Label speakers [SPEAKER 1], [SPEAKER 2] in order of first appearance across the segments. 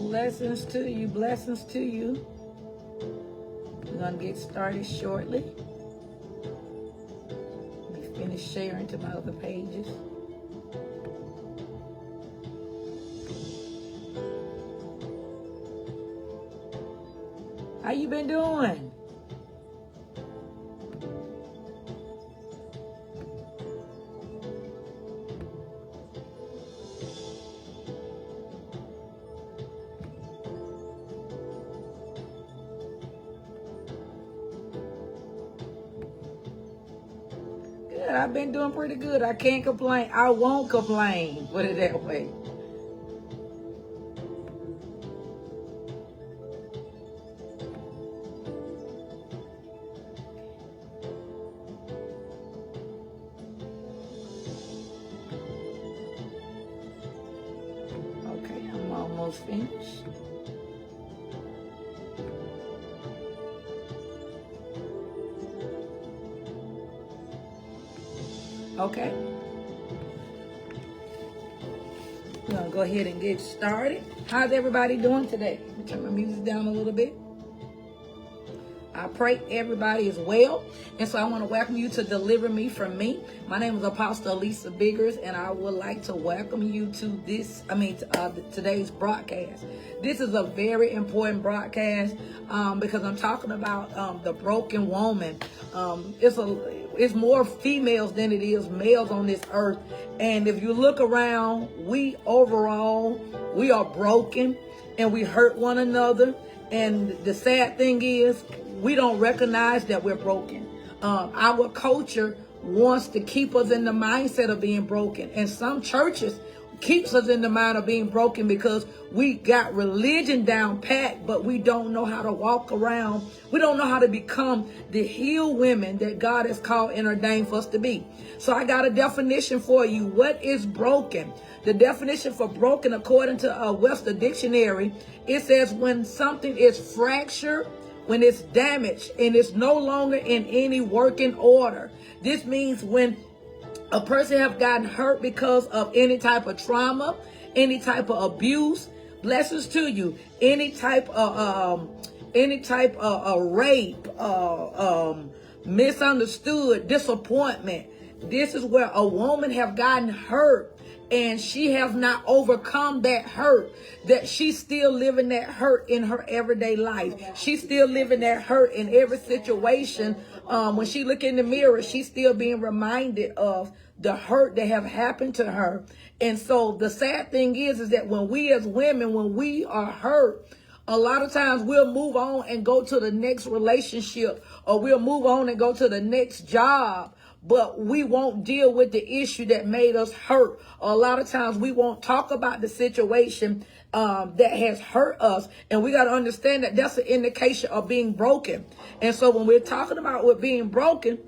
[SPEAKER 1] Blessings to you. Blessings to you. We're going to get started shortly. Let me finish sharing to my other pages. How you been doing? Good. I've been doing pretty good. I can't complain. I won't complain. Put it that way. Okay, I'm almost finished. Okay. We're going to go ahead and get started. How's everybody doing today? Let me turn my music down a little bit. I pray everybody is well. And so I want to welcome you to Deliver Me From Me. My name is Apostle Alecia Biggers, and I would like to welcome you to today's broadcast. This is a very important broadcast because I'm talking about the broken woman. It's more females than it is males on this earth. And if you look around, we are broken and we hurt one another. And the sad thing is, we don't recognize that we're broken. Our culture wants to keep us in the mindset of being broken. And some churches keeps us in the mind of being broken because we got religion down pat, but we don't know how to walk around. We don't know how to become the healed women that God has called and ordained for us to be. So I got a definition for you. What is broken? The definition for broken, according to Webster Dictionary, it says when something is fractured, when it's damaged, and it's no longer in any working order. This means when a person have gotten hurt because of any type of trauma, any type of abuse, blessings to you, any type of rape, misunderstood, disappointment. This is where a woman have gotten hurt and she has not overcome that hurt, that she's still living that hurt in her everyday life. She's still living that hurt in every situation. When she look in the mirror, she's still being reminded of the hurt that have happened to her. And so the sad thing is that when we as women, when we are hurt, a lot of times we'll move on and go to the next relationship, or we'll move on and go to the next job, but we won't deal with the issue that made us hurt. A lot of times we won't talk about the situation that has hurt us. And we got to understand that that's an indication of being broken. And so when we're talking about what being broken,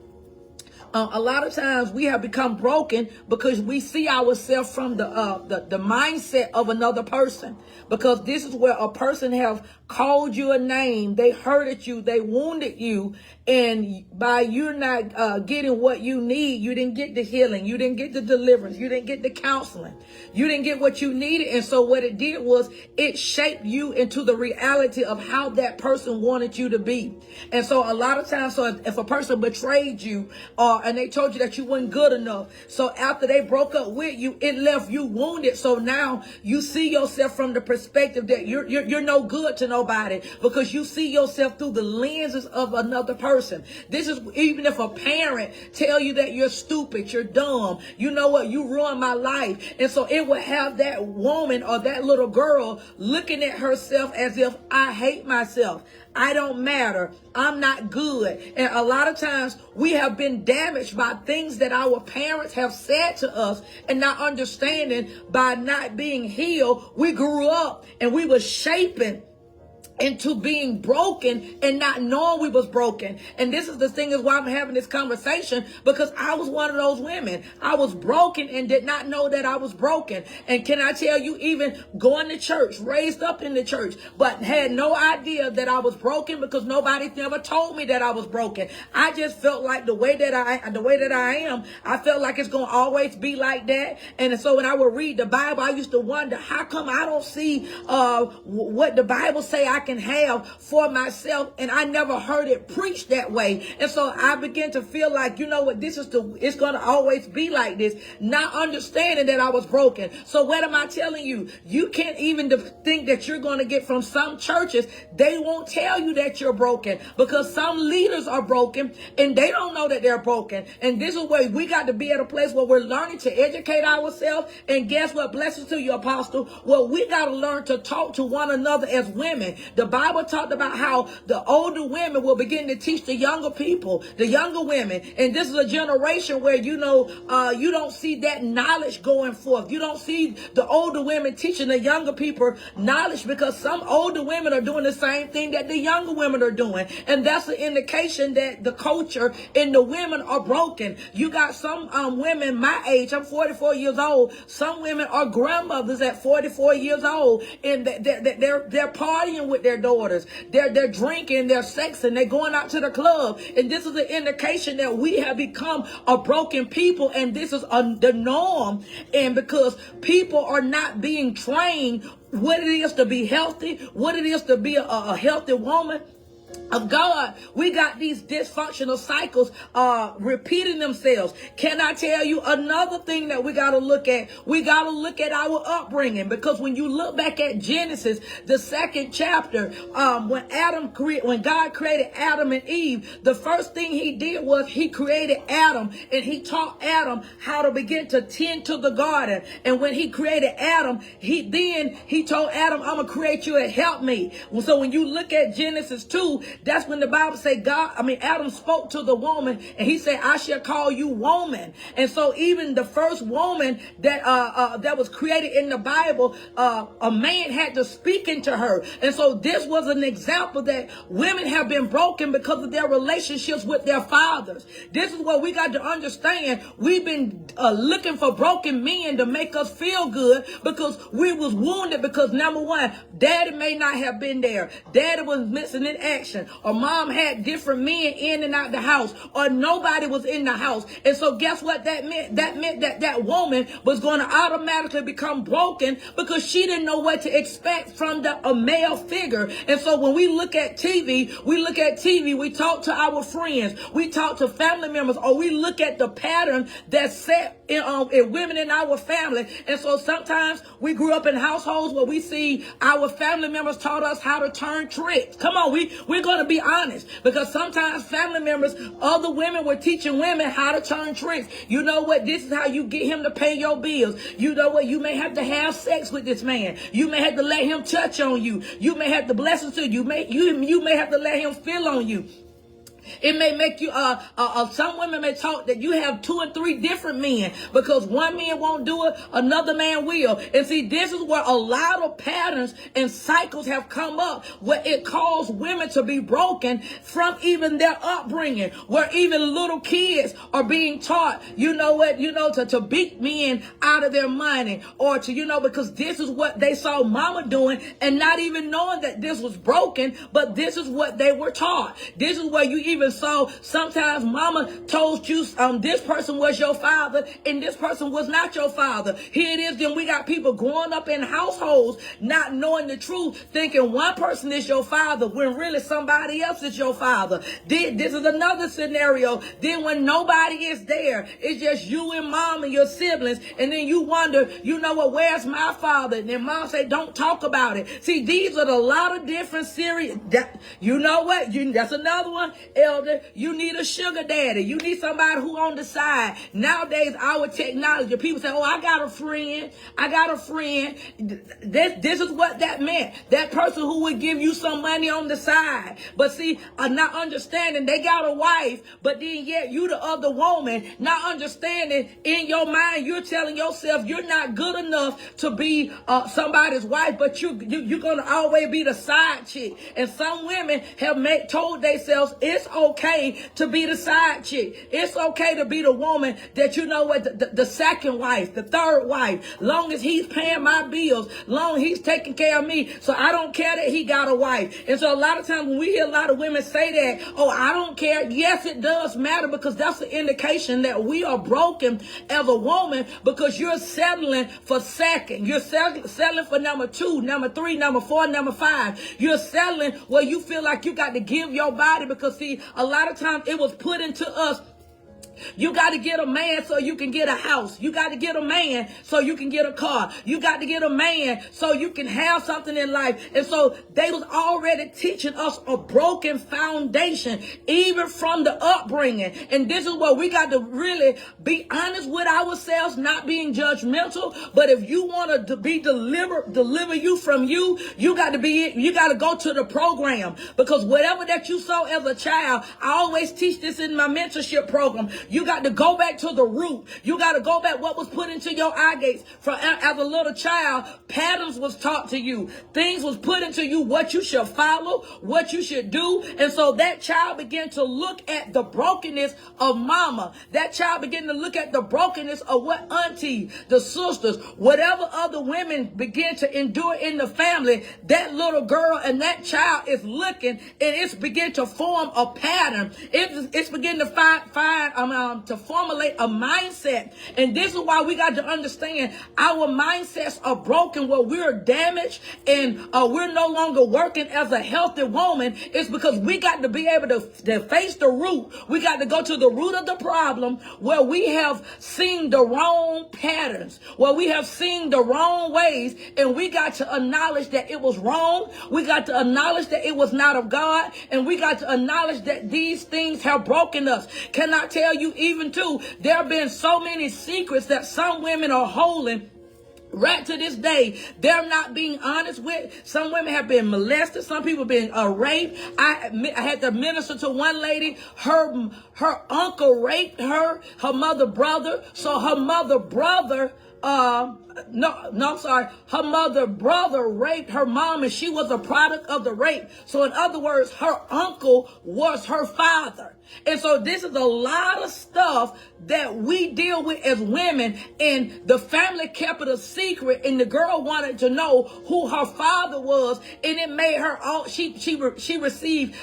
[SPEAKER 1] a lot of times we have become broken because we see ourselves from the mindset of another person. Because this is where a person have called you a name, they hurted you, they wounded you, and by you not getting what you need, you didn't get the healing, you didn't get the deliverance, you didn't get the counseling, you didn't get what you needed. And so what it did was it shaped you into the reality of how that person wanted you to be. And so a lot of times, so if a person betrayed you, and they told you that you weren't good enough, so after they broke up with you, it left you wounded. So now you see yourself from the perspective that you're no good to nobody, because you see yourself through the lenses of another person. This is even if a parent tell you that you're stupid, you're dumb, you know what, you ruined my life. And so it will have that woman or that little girl looking at herself as if, I hate myself, I don't matter, I'm not good. And a lot of times we have been damaged by things that our parents have said to us, and not understanding, by not being healed, we grew up and we were shaping into being broken and not knowing we was broken. And this is the thing is why I'm having this conversation, because I was one of those women. I was broken and did not know that I was broken. And can I tell you, even going to church, raised up in the church, but had no idea that I was broken because nobody never told me that I was broken. I just felt like the way that I am, I felt like it's going to always be like that. And so when I would read the Bible, I used to wonder, how come I don't see what the Bible say I can have for myself, and I never heard it preached that way. And so I began to feel like, you know what, it's going to always be like this, not understanding that I was broken. So what am I telling you? You can't even think that you're going to get from some churches. They won't tell you that you're broken, because some leaders are broken and they don't know that they're broken. And this is where we got to be at a place where we're learning to educate ourselves. And guess what? Blessings to you, Apostle. Well, we got to learn to talk to one another as women. The Bible talked about how the older women will begin to teach the younger people, the younger women. And this is a generation where, you don't see that knowledge going forth. You don't see the older women teaching the younger people knowledge, because some older women are doing the same thing that the younger women are doing. And that's an indication that the culture and the women are broken. You got some women my age, I'm 44 years old. Some women are grandmothers at 44 years old, and they're partying with their daughters. They're drinking, they're sexing, they're going out to the club. And this is an indication that we have become a broken people, and this is the norm. And because people are not being trained what it is to be healthy, what it is to be a healthy woman of God, we got these dysfunctional cycles repeating themselves. Can I tell you another thing that we got to look at? We got to look at our upbringing, because when you look back at Genesis, the 2nd chapter, when God created Adam and Eve, the first thing he did was he created Adam, and he taught Adam how to begin to tend to the garden. And when he created Adam, he told Adam, I'm gonna create you a helpmate. So when you look at Genesis 2, that's when the Bible say Adam spoke to the woman, and he said, I shall call you woman. And so even the first woman that was created in the Bible, a man had to speak into her. And so this was an example that women have been broken because of their relationships with their fathers. This is what we got to understand. We've been looking for broken men to make us feel good, because we was wounded, because number one, daddy may not have been there. Daddy was missing in action, or mom had different men in and out the house, or nobody was in the house. And so guess what that meant? That meant that woman was going to automatically become broken, because she didn't know what to expect from a male figure. And so when we look at TV, we talk to our friends, we talk to family members, or we look at the pattern that's set in women in our family. And so sometimes we grew up in households where we see our family members taught us how to turn tricks. Come on, we're going to be honest, because sometimes family members, other women were teaching women how to turn tricks. You know what? This is how you get him to pay your bills. You know what? You may have to have sex with this man. You may have to let him touch on you. You may have to bless him to you. You may have to let him feel on you. It may make you, some women may talk that you have 2 and 3 different men, because one man won't do it, another man will. And see, this is where a lot of patterns and cycles have come up, where it caused women to be broken from even their upbringing, where even little kids are being taught, to beat men out of their money, or because this is what they saw mama doing, and not even knowing that this was broken, but this is what they were taught. This is where you even saw sometimes mama told you this person was your father, and this person was not your father. Here it is, then we got people growing up in households not knowing the truth, thinking one person is your father when really somebody else is your father. This is another scenario. Then when nobody is there, it's just you and mom and your siblings, and then you wonder, where's my father? And then mom say, don't talk about it. See, these are a lot of different series. That's another one. elder, you need a sugar daddy. You need somebody who on the side. Nowadays, our technology, people say, oh, I got a friend. I got a friend. This is what that meant. That person who would give you some money on the side. But see, not understanding they got a wife, but then yet you the other woman, not understanding in your mind, you're telling yourself you're not good enough to be somebody's wife, but you're going to always be the side chick. And some women have told themselves it's okay to be the side chick. It's okay to be the woman that, you know what, the second wife, the third wife, long as he's paying my bills, long as he's taking care of me. So I don't care that he got a wife. And so a lot of times when we hear a lot of women say that, oh, I don't care. Yes, it does matter, because that's an indication that we are broken as a woman, because you're settling for second. You're settling for number 2, number 3, number 4, number 5. You're settling where you feel like you got to give your body, because see, a lot of times it was put into us. You got to get a man so you can get a house. You got to get a man so you can get a car. You got to get a man so you can have something in life. And so they was already teaching us a broken foundation, even from the upbringing. And this is where we got to really be honest with ourselves, not being judgmental. But if you want to be deliver you from you got to go to the program, because whatever that you saw as a child, I always teach this in my mentorship program. You got to go back to the root. You got to go back what was put into your eye gates. As a little child, patterns was taught to you. Things was put into you, what you should follow, what you should do. And so that child began to look at the brokenness of mama. That child began to look at the brokenness of what auntie, the sisters, whatever other women begin to endure in the family. That little girl and that child is looking, and it's begin to form a pattern. It's begin to to formulate a mindset. And this is why we got to understand our mindsets are broken, where we're damaged and we're no longer working as a healthy woman. It's because we got to be able to face the root. We got to go to the root of the problem, where we have seen the wrong patterns, where we have seen the wrong ways, and we got to acknowledge that it was wrong. We got to acknowledge that it was not of God, and we got to acknowledge that these things have broken us. Can I tell you, even too, there have been so many secrets that some women are holding right to this day. They're not being honest with. Some women have been molested. Some people have been raped. I had to minister to one lady. Her uncle raped her mother brother. So her mother brother her mother brother raped her mom, and she was a product of the rape. So in other words, her uncle was her father. And so this is a lot of stuff that we deal with as women, and the family kept it a secret, and the girl wanted to know who her father was, and it made her she received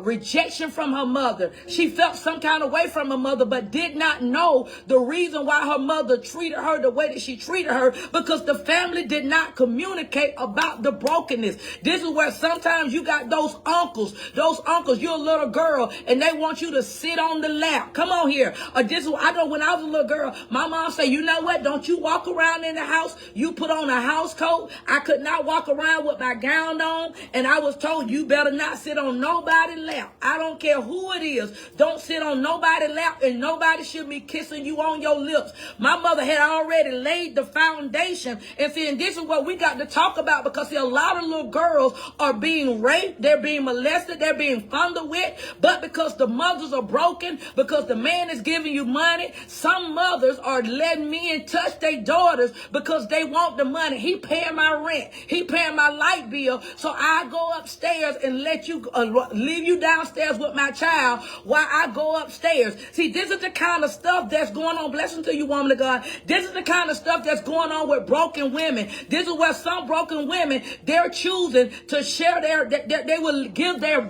[SPEAKER 1] rejection from her mother. She felt some kind of way from her mother, but did not know the reason why her mother treated her the way that she treated her, because the family did not communicate about the brokenness. This is where sometimes you got those uncles, you're a little girl, and they want you to sit on the lap. Come on here. Or this is, I know when I was a little girl, my mom said, you know what? Don't you walk around in the house. You put on a house coat. I could not walk around with my gown on. And I was told, you better not sit on nobody's lap. I don't care who it is. Don't sit on nobody's lap, and nobody should be kissing you on your lips. My mother had already laid the foundation. And see, and this is what we got to talk about, because see, a lot of little girls are being raped. They're being molested. They're being fondled with. But because the mothers are broken, because the man is giving you money, some mothers are letting men touch their daughters because they want the money. He paying my rent. He paying my light bill. So I go upstairs and let you leave you downstairs with my child while I go upstairs. See, this is the kind of stuff that's going on. Blessings to you, woman of God. This is the kind of stuff that's going on with broken women. This is where some broken women, they're choosing to share they will give their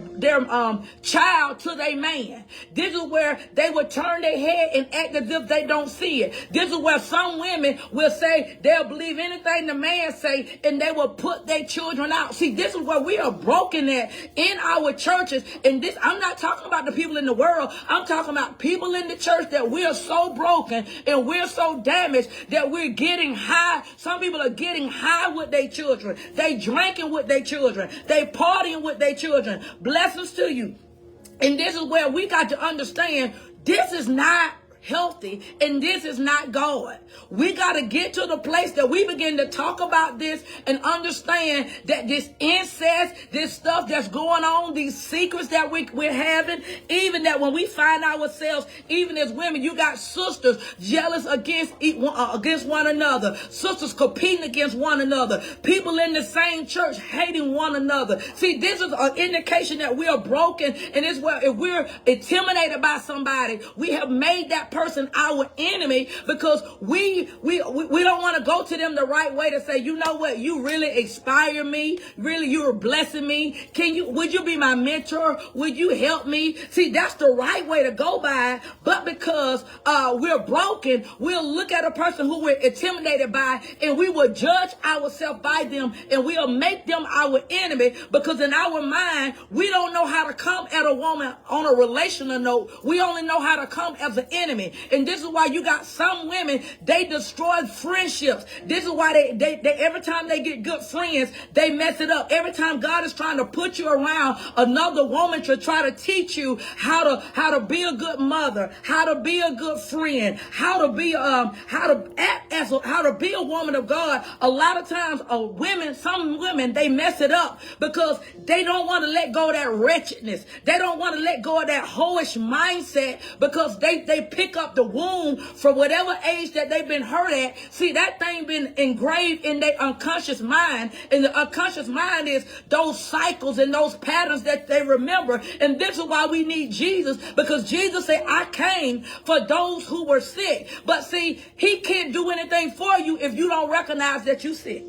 [SPEAKER 1] child to their man. This is where they will turn their head and act as if they don't see it. This is where some women will say they'll believe anything the man say, and they will put their children out. See, this is where we are broken at in our churches. And this, I'm not talking about the people in the world. I'm talking about people in the church, that we are so broken and we're so damaged that we're getting high. Some people are getting high with their children. They drinking with their children. They partying with their children. Blessings to you. And this is where we got to understand this is not healthy and this is not God. We got to get to the place that we begin to talk about this and understand that this incest, this stuff that's going on, these secrets that we're having, even that when we find ourselves, even as women, you got sisters jealous against one another, sisters competing against one another, people in the same church hating one another. See, this is an indication that we are broken, and it's where if we're intimidated by somebody, we have made that person our enemy because we don't want to go to them the right way to say, you know what, you really inspire me, really you're blessing me. Would you be my mentor? Would you help me? See, that's the right way to go by, but because we're broken, we'll look at a person who we're intimidated by and we will judge ourselves by them and we'll make them our enemy because in our mind, we don't know how to come at a woman on a relational note. We only know how to come as an enemy. And this is why you got some women, they destroy friendships. This is why they every time they get good friends, they mess it up. Every time God is trying to put you around another woman to try to teach you how to be a good mother, how to be a good friend, how to be a woman of God. A lot of times some women, they mess it up because they don't want to let go of that wretchedness. They don't want to let go of that hoish mindset because they pick up the wound from whatever age that they've been hurt at. See, that thing been engraved in their unconscious mind. And the unconscious mind is those cycles and those patterns that they remember. And this is why we need Jesus, because Jesus said, I came for those who were sick. But see, he can't do anything for you if you don't recognize that you're sick.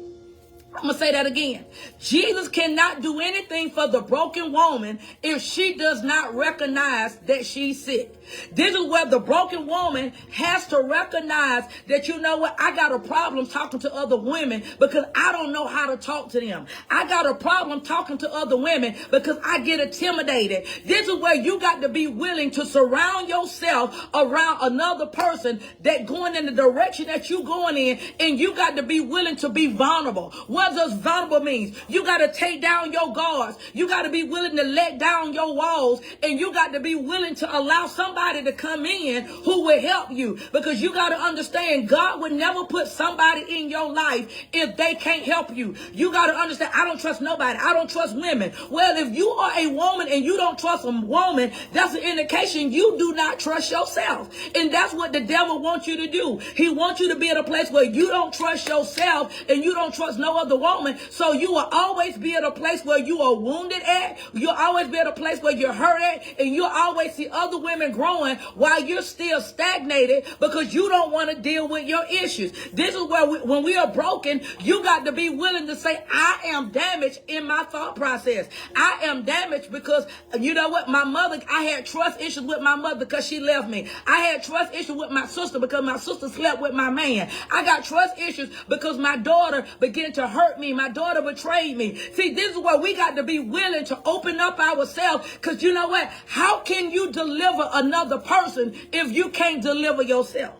[SPEAKER 1] I'm going to say that again. Jesus cannot do anything for the broken woman if she does not recognize that she's sick. This is where the broken woman has to recognize that, you know what, I got a problem talking to other women because I don't know how to talk to them. I got a problem talking to other women because I get intimidated. This is where you got to be willing to surround yourself around another person that going in the direction that you're going in, and you got to be willing to be vulnerable. What does vulnerable mean? You got to take down your guards. You got to be willing to let down your walls, and you got to be willing to allow somebody to come in who will help you, because you got to understand God would never put somebody in your life if they can't help you. You got to understand, I don't trust nobody. I don't trust women. Well, if you are a woman and you don't trust a woman, that's an indication you do not trust yourself. And that's what the devil wants you to do. He wants you to be at a place where you don't trust yourself and you don't trust no other woman. So you will always be at a place where you are wounded at. You'll always be at a place where you're hurt at, and you'll always see other women growing while you're still stagnated because you don't want to deal with your issues. This is where when we are broken, you got to be willing to say, I am damaged in my thought process. I am damaged because, you know what, my mother, I had trust issues with my mother because she left me. I had trust issues with my sister because my sister slept with my man. I got trust issues because my daughter began to hurt me. My daughter betrayed me. See, this is where we got to be willing to open up ourselves, because you know what? How can you deliver another person if you can't deliver yourself?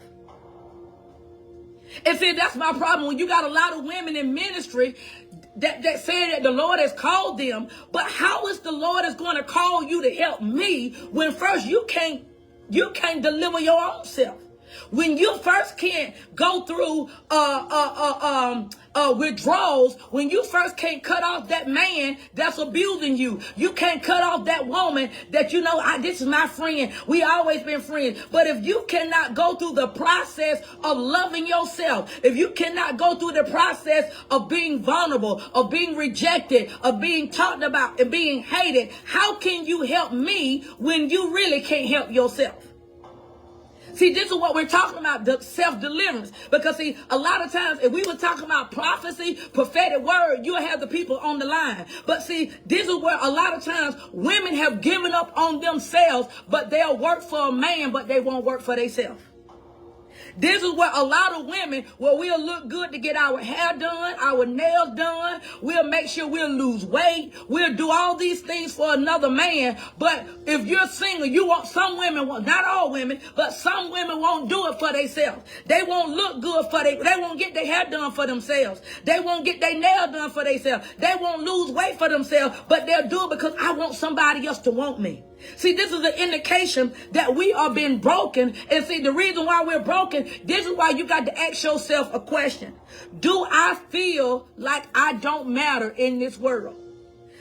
[SPEAKER 1] And see, that's my problem. When you got a lot of women in ministry that say that the Lord has called them, but how is the Lord is going to call you to help me when first you can't deliver your own self? When you first can't go through withdrawals, when you first can't cut off that man that's abusing you, you can't cut off that woman that, you know, this is my friend, we always been friends. But if you cannot go through the process of loving yourself, if you cannot go through the process of being vulnerable, of being rejected, of being talked about and being hated, how can you help me when you really can't help yourself? See, this is what we're talking about, the self-deliverance. Because, see, a lot of times, if we were talking about prophecy, prophetic word, you'll have the people on the line. But, see, this is where a lot of times women have given up on themselves, but they'll work for a man, but they won't work for themselves. This is where a lot of women, where we'll look good to get our hair done, our nails done. We'll make sure we'll lose weight. We'll do all these things for another man. But if you're single, some women, not all women, but some women won't do it for themselves. They won't look good they won't get their hair done for themselves. They won't get their nails done for themselves. They won't lose weight for themselves, but they'll do it because I want somebody else to want me. See, this is an indication that we are being broken. And see, the reason why we're broken, this is why you got to ask yourself a question. Do I feel like I don't matter in this world?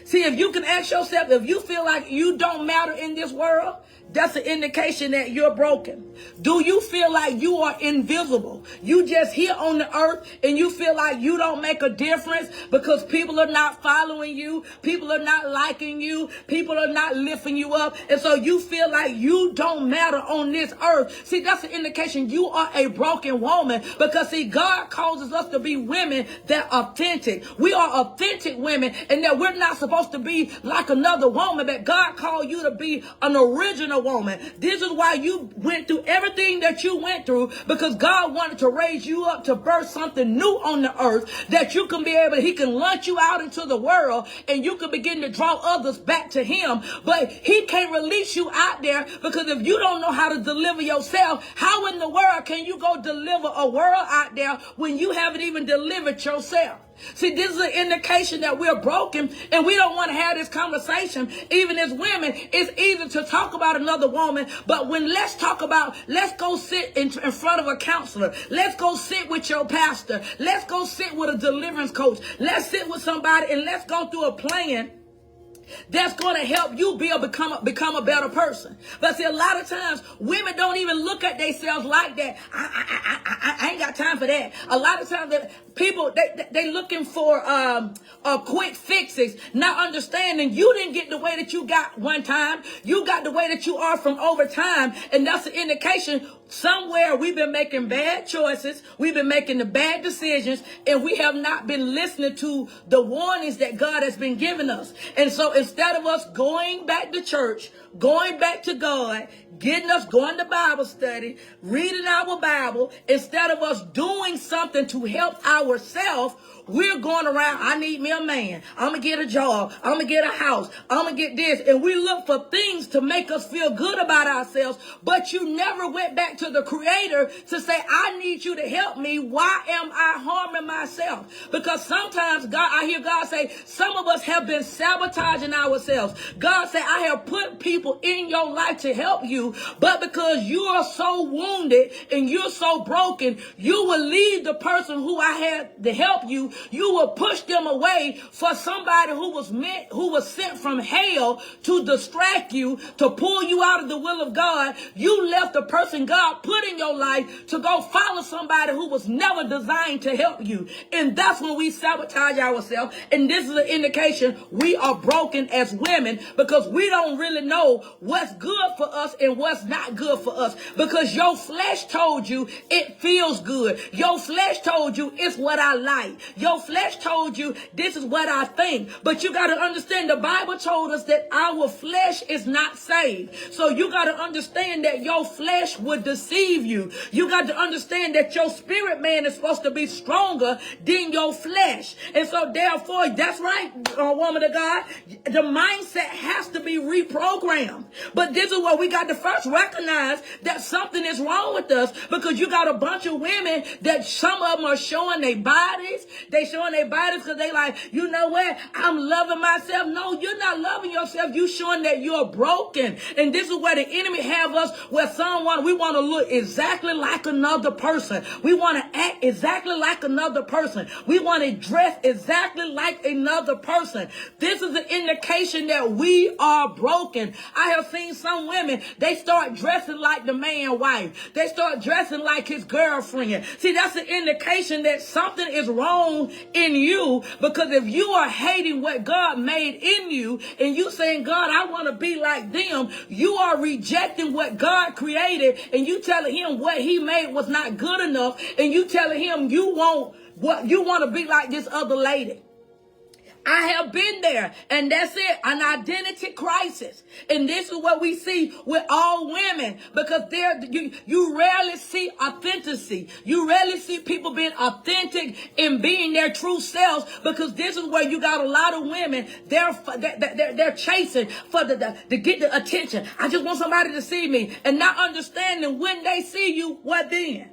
[SPEAKER 1] See, if you can ask yourself, if you feel like you don't matter in this world, that's an indication that you're broken. Do you feel like you are invisible? You just here on the earth and you feel like you don't make a difference because people are not following you. People are not liking you. People are not lifting you up. And so you feel like you don't matter on this earth. See, that's an indication you are a broken woman because, see, God causes us to be women that are authentic. We are authentic women and that we're not supposed to be like another woman, but God called you to be an original woman. This is why you went through everything that you went through, because God wanted to raise you up to birth something new on the earth that you can be able, he can launch you out into the world and you can begin to draw others back to him. But he can't release you out there because if you don't know how to deliver yourself, how in the world can you go deliver a world out there when you haven't even delivered yourself? See, this is an indication that we're broken and we don't want to have this conversation. Even as women, it's easy to talk about another woman, but let's go sit in front of a counselor. Let's go sit with your pastor. Let's go sit with a deliverance coach. Let's sit with somebody and let's go through a plan that's going to help you become a better person. But see, a lot of times women don't even look at themselves like that. I ain't got time for that. A lot of times people they looking for quick fixes, not understanding you didn't get the way that you got one time. You got the way that you are from over time, and that's an indication somewhere we've been making bad choices, we've been making the bad decisions, and we have not been listening to the warnings that God has been giving us. And so instead of us going back to church, going back to God, going to Bible study, reading our Bible, instead of us doing something to help ourselves, we're going around, I need me a man. I'm going to get a job. I'm going to get a house. I'm going to get this. And we look for things to make us feel good about ourselves. But you never went back to the Creator to say, I need you to help me. Why am I harming myself? Because sometimes I hear God say, some of us have been sabotaging ourselves. God said, I have put people in your life to help you. But because you are so wounded and you're so broken, you will leave the person who I had to help you. You will push them away for somebody who was sent from hell to distract you, to pull you out of the will of God. You left the person God put in your life to go follow somebody who was never designed to help you. And that's when we sabotage ourselves. And this is an indication we are broken as women because we don't really know what's good for us and what's not good for us. Because your flesh told you it feels good. Your flesh told you it's what I like. Your flesh told you this is what I think. But you got to understand the Bible told us that our flesh is not saved. So you got to understand that your flesh would deceive you. You got to understand that your spirit man is supposed to be stronger than your flesh. And so therefore, that's right, woman of God, the mindset has to be reprogrammed. But this is what we got to first recognize, that something is wrong with us, because you got a bunch of women that some of them are showing their bodies. They showing their bodies because they like, you know what? I'm loving myself. No, you're not loving yourself. You showing that you're broken. And this is where the enemy have us, where we want to look exactly like another person. We want to act exactly like another person. We want to dress exactly like another person. This is an indication that we are broken. I have seen some women, they start dressing like the man's wife. They start dressing like his girlfriend. See, that's an indication that something is wrong in you, because if you are hating what God made in you and you saying, God, I want to be like them, you are rejecting what God created, and you telling him what he made was not good enough, and you telling him you want to be like this other lady. I have been there, and that's it, an identity crisis. And this is what we see with all women, because you rarely see authenticity. You rarely see people being authentic and being their true selves, because this is where you got a lot of women, they're chasing to get the attention. I just want somebody to see me, and not understanding when they see you, what then?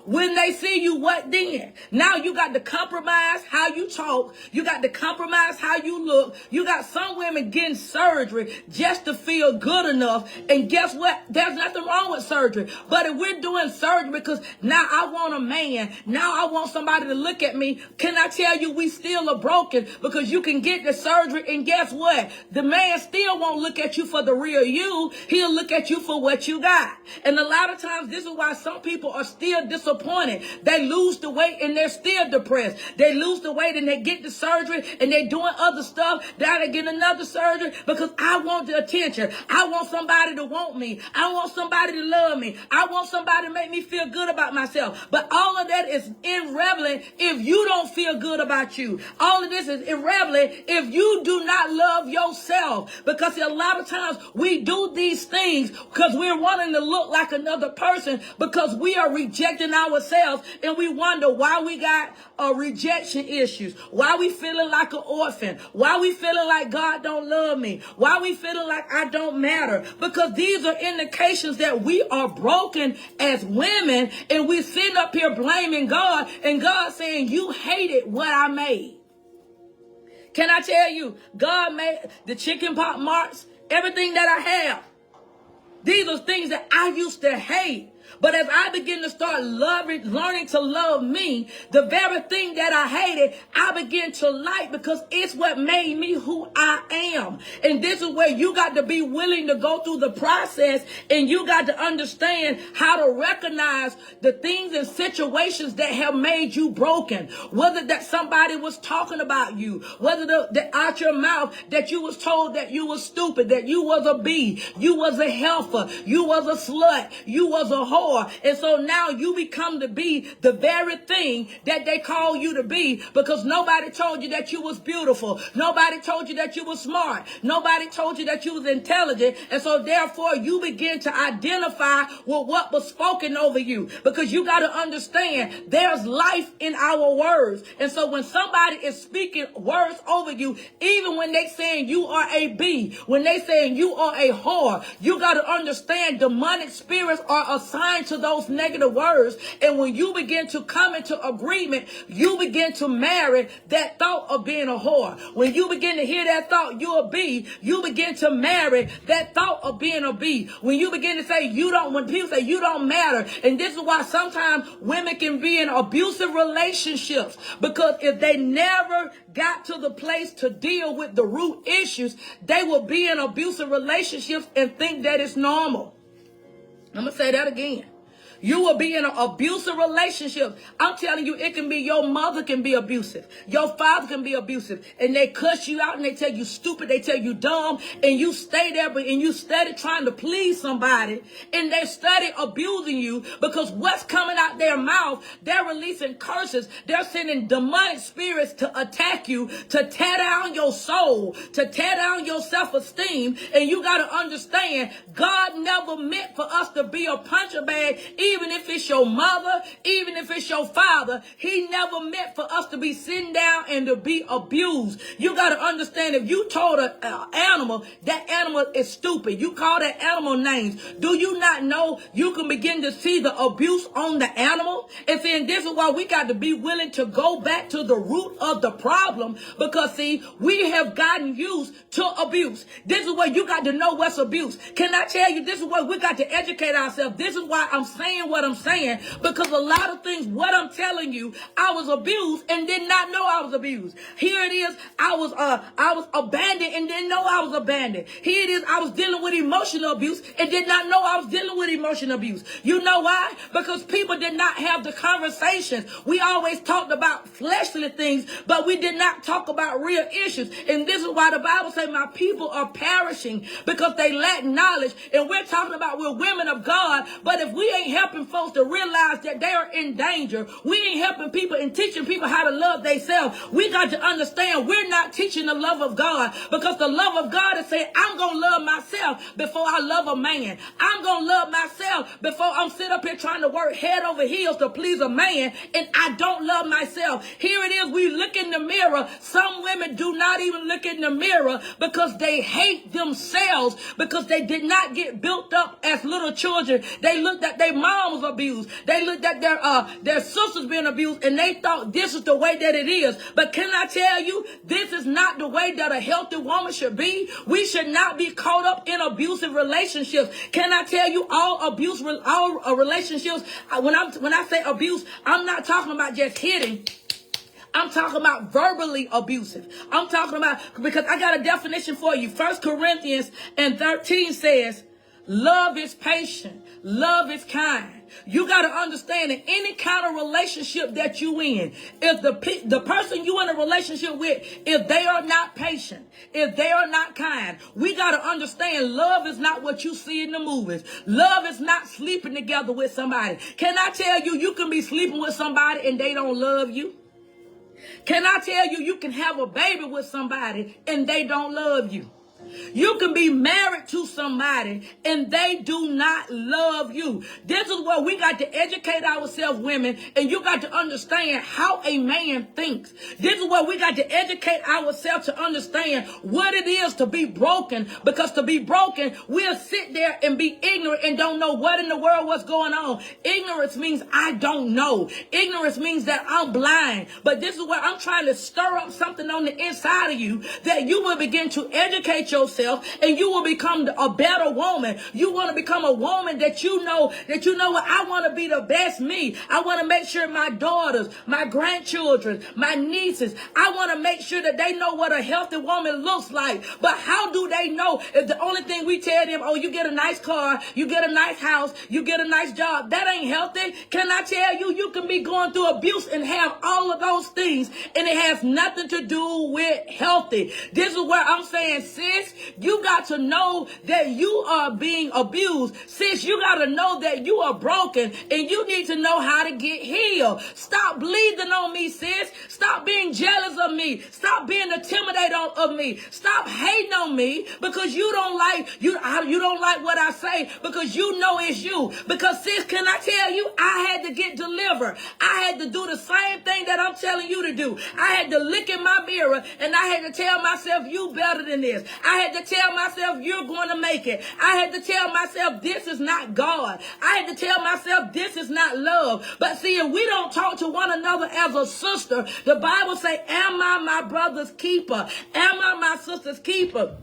[SPEAKER 1] When they see you, what then? Now you got to compromise how you talk. You got to compromise how you look. You got some women getting surgery just to feel good enough. And guess what? There's nothing wrong with surgery. But if we're doing surgery because now I want a man, now I want somebody to look at me, can I tell you we still are broken? Because you can get the surgery and guess what? The man still won't look at you for the real you. He'll look at you for what you got. And a lot of times this is why some people are still disappointed. They lose the weight and they're still depressed. They lose the weight and they get the surgery and they're doing other stuff. Now they get another surgery because I want the attention. I want somebody to want me. I want somebody to love me. I want somebody to make me feel good about myself. But all of that is irrelevant if you don't feel good about you. All of this is irrelevant if you do not love yourself. Because a lot of times we do these things because we're wanting to look like another person because we are rejecting ourselves and we wonder why we got rejection issues, why we feeling like an orphan, why we feeling like God don't love me, why we feeling like I don't matter, because these are indications that we are broken as women and we sitting up here blaming God and God saying you hated what I made. Can I tell you, God made the chicken pot marks, everything that I have. These are things that I used to hate. But as I begin to start learning to love me, the very thing that I hated, I begin to like because it's what made me who I am. And this is where you got to be willing to go through the process and you got to understand how to recognize the things and situations that have made you broken. Whether that somebody was talking about you, whether out your mouth that you was told that you was stupid, that you was a B, you was a helper, you was a slut, you was a whore. And so now you become to be the very thing that they call you to be because nobody told you that you was beautiful. Nobody told you that you was smart. Nobody told you that you was intelligent. And so therefore you begin to identify with what was spoken over you because you got to understand there's life in our words. And so when somebody is speaking words over you, even when they saying you are a B, when they saying you are a whore, you got to understand demonic spirits are assigned to those negative words. And when you begin to come into agreement, you begin to marry that thought of being a whore. When you begin to hear that thought, you're a B, you begin to marry that thought of being a B. When you begin to say when people say you don't matter, and this is why sometimes women can be in abusive relationships because if they never got to the place to deal with the root issues, they will be in abusive relationships and think that it's normal. I'm going to say that again. You will be in an abusive relationship. I'm telling you, it can be your mother can be abusive. Your father can be abusive. And they cuss you out and they tell you stupid. They tell you dumb. And you stay there and you steady trying to please somebody. And they steady abusing you because what's coming out their mouth, they're releasing curses. They're sending demonic spirits to attack you, to tear down your soul, to tear down your self-esteem. And you got to understand, God never meant for us to be a puncher bag. Even if it's your mother, even if it's your father, he never meant for us to be sitting down and to be abused. You got to understand, if you told an animal, that animal is stupid. You call that animal names. Do you not know you can begin to see the abuse on the animal? And then this is why we got to be willing to go back to the root of the problem because, see, we have gotten used to abuse. This is where you got to know what's abuse. Can I tell you, this is where we got to educate ourselves. This is why I'm saying what I'm saying, because a lot of things, what I'm telling you, I was abused and did not know I was abused. Here it is, I was abandoned and didn't know I was abandoned. Here it is, I was dealing with emotional abuse and did not know I was dealing with emotional abuse. You know why? Because people did not have the conversations. We always talked about fleshly things, but we did not talk about real issues. And this is why the Bible says my people are perishing because they lack knowledge. And we're talking about we're women of God, but if we ain't helping folks to realize that they are in danger, we ain't helping people and teaching people how to love themselves. We got to understand we're not teaching the love of God because the love of God is saying, I'm going to love myself before I love a man. I'm going to love myself before I'm sitting up here trying to work head over heels to please a man and I don't love myself. Here it is, we look in the mirror. Some women do not even look in the mirror because they hate themselves because they did not get built up as little children. They looked at their mom mom was abused. They looked at their sisters being abused, and they thought this is the way that it is. But can I tell you, this is not the way that a healthy woman should be. We should not be caught up in abusive relationships. Can I tell you, all relationships, when I say abuse, I'm not talking about just hitting. I'm talking about verbally abusive. I'm talking about, because I got a definition for you. 1 Corinthians 13 says, love is patient. Love is kind. You got to understand, in any kind of relationship that you in, if the person you in a relationship with, if they are not patient, if they are not kind, we got to understand love is not what you see in the movies. Love is not sleeping together with somebody. Can I tell you, you can be sleeping with somebody and they don't love you? Can I tell you, you can have a baby with somebody and they don't love you? You can be married to somebody and they do not love you. This is where we got to educate ourselves, women, and you got to understand how a man thinks. This is where we got to educate ourselves to understand what it is to be broken, because to be broken, we'll sit there and be ignorant and don't know what in the world what's going on. Ignorance means I don't know. Ignorance means that I'm blind. But this is where I'm trying to stir up something on the inside of you, that you will begin to educate yourself, and you will become a better woman. You want to become a woman that you know what, I want to be the best me. I want to make sure my daughters, my grandchildren, my nieces, I want to make sure that they know what a healthy woman looks like. But how do they know if the only thing we tell them, oh, you get a nice car, you get a nice house, you get a nice job? That ain't healthy. Can I tell you, you can be going through abuse and have all of those things, and it has nothing to do with healthy. This is where I'm saying, sis, you got to know that you are being abused. Sis, you got to know that you are broken, and you need to know how to get healed. Stop bleeding on me, sis. Stop being jealous of me. Stop being intimidated of me. Stop hating on me because you don't like what I say, because you know it's you. Because, sis, can I tell you, I had to get delivered. I had to do the same thing that I'm telling you to do. I had to look in my mirror, and I had to tell myself, you better than this. I had to tell myself, you're going to make it. I had to tell myself, this is not God. I had to tell myself, this is not love. But see, if we don't talk to one another as a sister, the Bible say, am I my brother's keeper? Am I my sister's keeper?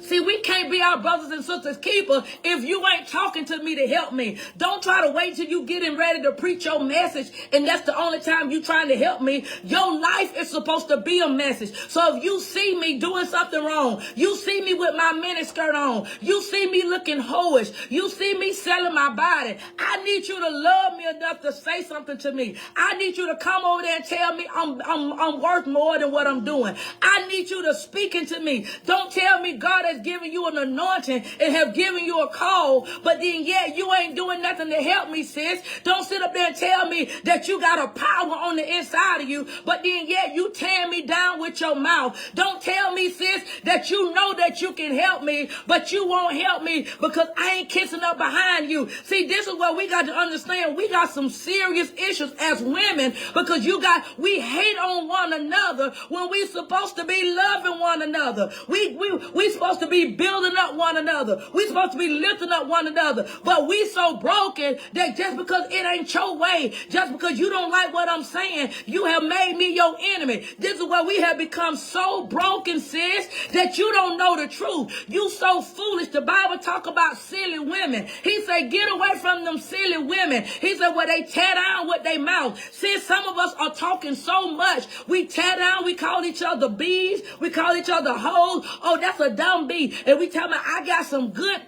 [SPEAKER 1] See, we can't be our brothers and sisters' keeper if you ain't talking to me to help me. Don't try to wait till you getting ready to preach your message, and that's the only time you trying to help me. Your life is supposed to be a message. So if you see me doing something wrong, you see me with my miniskirt on, you see me looking hoish, you see me selling my body, I need you to love me enough to say something to me. I need you to come over there and tell me I'm worth more than what I'm doing. I need you to speak into me. Don't tell me God has given you an anointing and have given you a call, but then yet you ain't doing nothing to help me, sis. Don't sit up there and tell me that you got a power on the inside of you, but then yet you tear me down with your mouth. Don't tell me, sis, that you know that you can help me, but you won't help me because I ain't kissing up behind you. See, this is what we got to understand. We got some serious issues as women because we hate on one another when we supposed to be loving one another. We supposed to be building up one another. We supposed to be lifting up one another. But we so broken that just because it ain't your way, just because you don't like what I'm saying, you have made me your enemy. This is where we have become so broken, sis, that you don't know the truth. You so foolish. The Bible talk about silly women. He said, get away from them silly women. He said, well, they tear down with their mouth. Sis, some of us are talking so much. We tear down. We call each other bees. We call each other hoes. Oh, that's a dumb bee. And we tell me, I got some good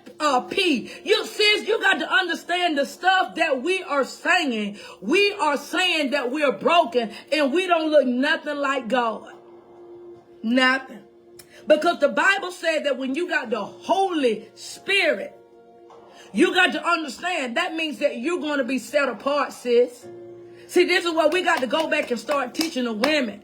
[SPEAKER 1] pee. You, sis, you got to understand the stuff that we are saying. We are saying that we're broken and we don't look nothing like God. Nothing. Because the Bible said that when you got the Holy Spirit, you got to understand that means that you're going to be set apart, sis. See, this is what we got to go back and start teaching the women.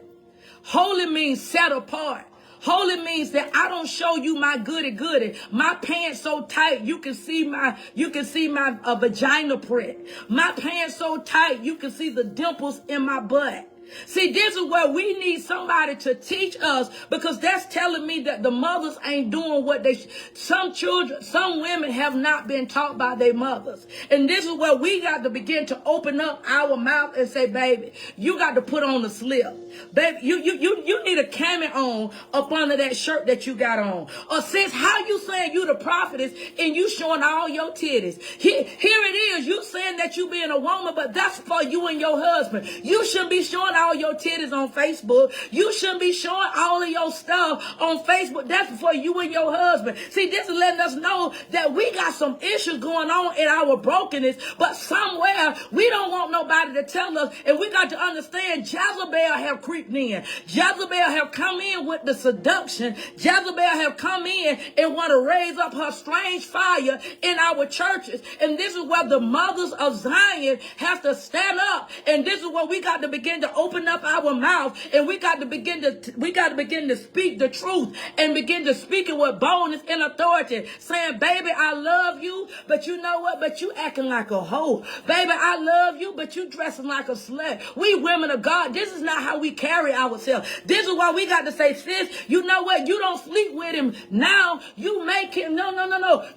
[SPEAKER 1] Holy means set apart. Holy means that I don't show you my goody. My pants so tight you can see my vagina print. My pants so tight you can see the dimples in my butt. See, this is where we need somebody to teach us, because that's telling me that the mothers ain't doing what they some children, some women have not been taught by their mothers. And this is where we got to begin to open up our mouth and say, baby, you got to put on the slip. Baby, you need a cami on up under that shirt that you got on. Or sis, how you saying you the prophetess and you showing all your titties? Here it is. You saying that you being a woman, but that's for you and your husband. You shouldn't be showing all your titties on Facebook. You shouldn't be showing all of your stuff on Facebook. That's for you and your husband. See, this is letting us know that we got some issues going on in our brokenness, but somewhere we don't want nobody to tell us, and we got to understand Jezebel have creeped in. Jezebel have come in with the seduction. Jezebel have come in and want to raise up her strange fire in our churches. And this is where the mothers of Zion have to stand up. And this is where we got to begin to open up our mouth, and we got to begin to speak the truth and begin to speak it with boldness and authority, saying, baby, I love you, but you know what? But you acting like a hoe. Baby, I love you, but you dressing like a slut. We women of God, this is not how we carry ourselves. This is why we got to say, sis, you know what? You don't sleep with him now. You make him. No.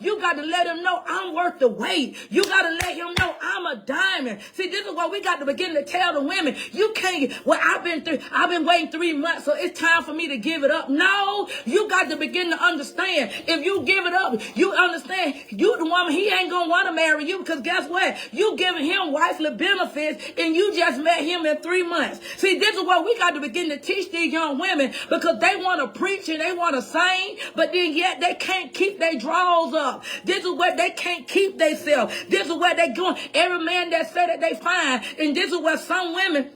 [SPEAKER 1] You got to let him know I'm worth the wait. You got to let him know I'm a diamond. See, this is why we got to begin to tell the women, you can't, well, I've been waiting 3 months, so it's time for me to give it up. No, you got to begin to understand. If you give it up, you understand you the woman, he ain't going to want to marry you, because guess what? You giving him wifely benefits and you just met him in 3 months. See, this is what we got to begin to teach these young women, because they want to preach and they want to sing, but then yet they can't keep their drawers up. This is where they can't keep themselves. This is where they going. Every man that said that they fine. And this is where some women,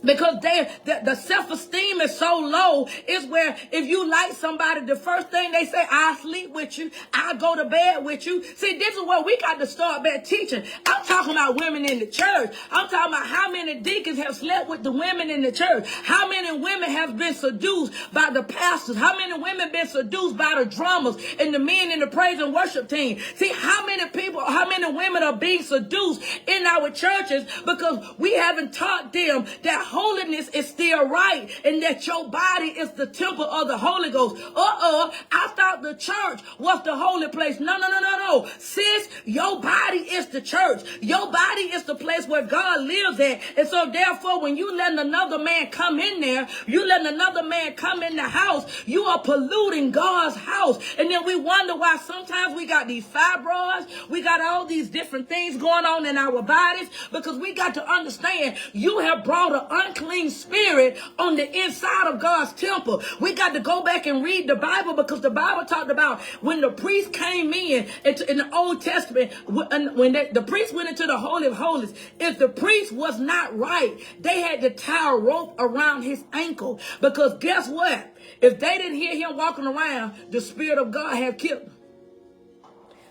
[SPEAKER 1] because the self-esteem is so low, is where if you like somebody, the first thing they say, I'll sleep with you, I'll go to bed with you. See, this is where we got to start back teaching. I'm talking about women in the church. I'm talking about how many deacons have slept with the women in the church. How many women have been seduced by the pastors. How many women been seduced by the drummers and the men in the praise and worship team. See, how many women are being seduced in our churches, because we haven't taught them that holiness is still right, and that your body is the temple of the Holy Ghost. I thought the church was the holy place. No. Sis, your body is the church. Your body is the place where God lives at. And so therefore, when you letting another man come in there, you letting another man come in the house, you are polluting God's house. And then we wonder why sometimes we got these fibroids, we got all these different things going on in our bodies, because we got to understand you have brought an unclean spirit on the inside of God's temple. We got to go back and read the Bible, because the Bible talked about when the priest came in the Old Testament, when the priest went into the Holy of Holies, if the priest was not right, they had to tie a rope around his ankle, because guess what? If they didn't hear him walking around, the Spirit of God had killed him.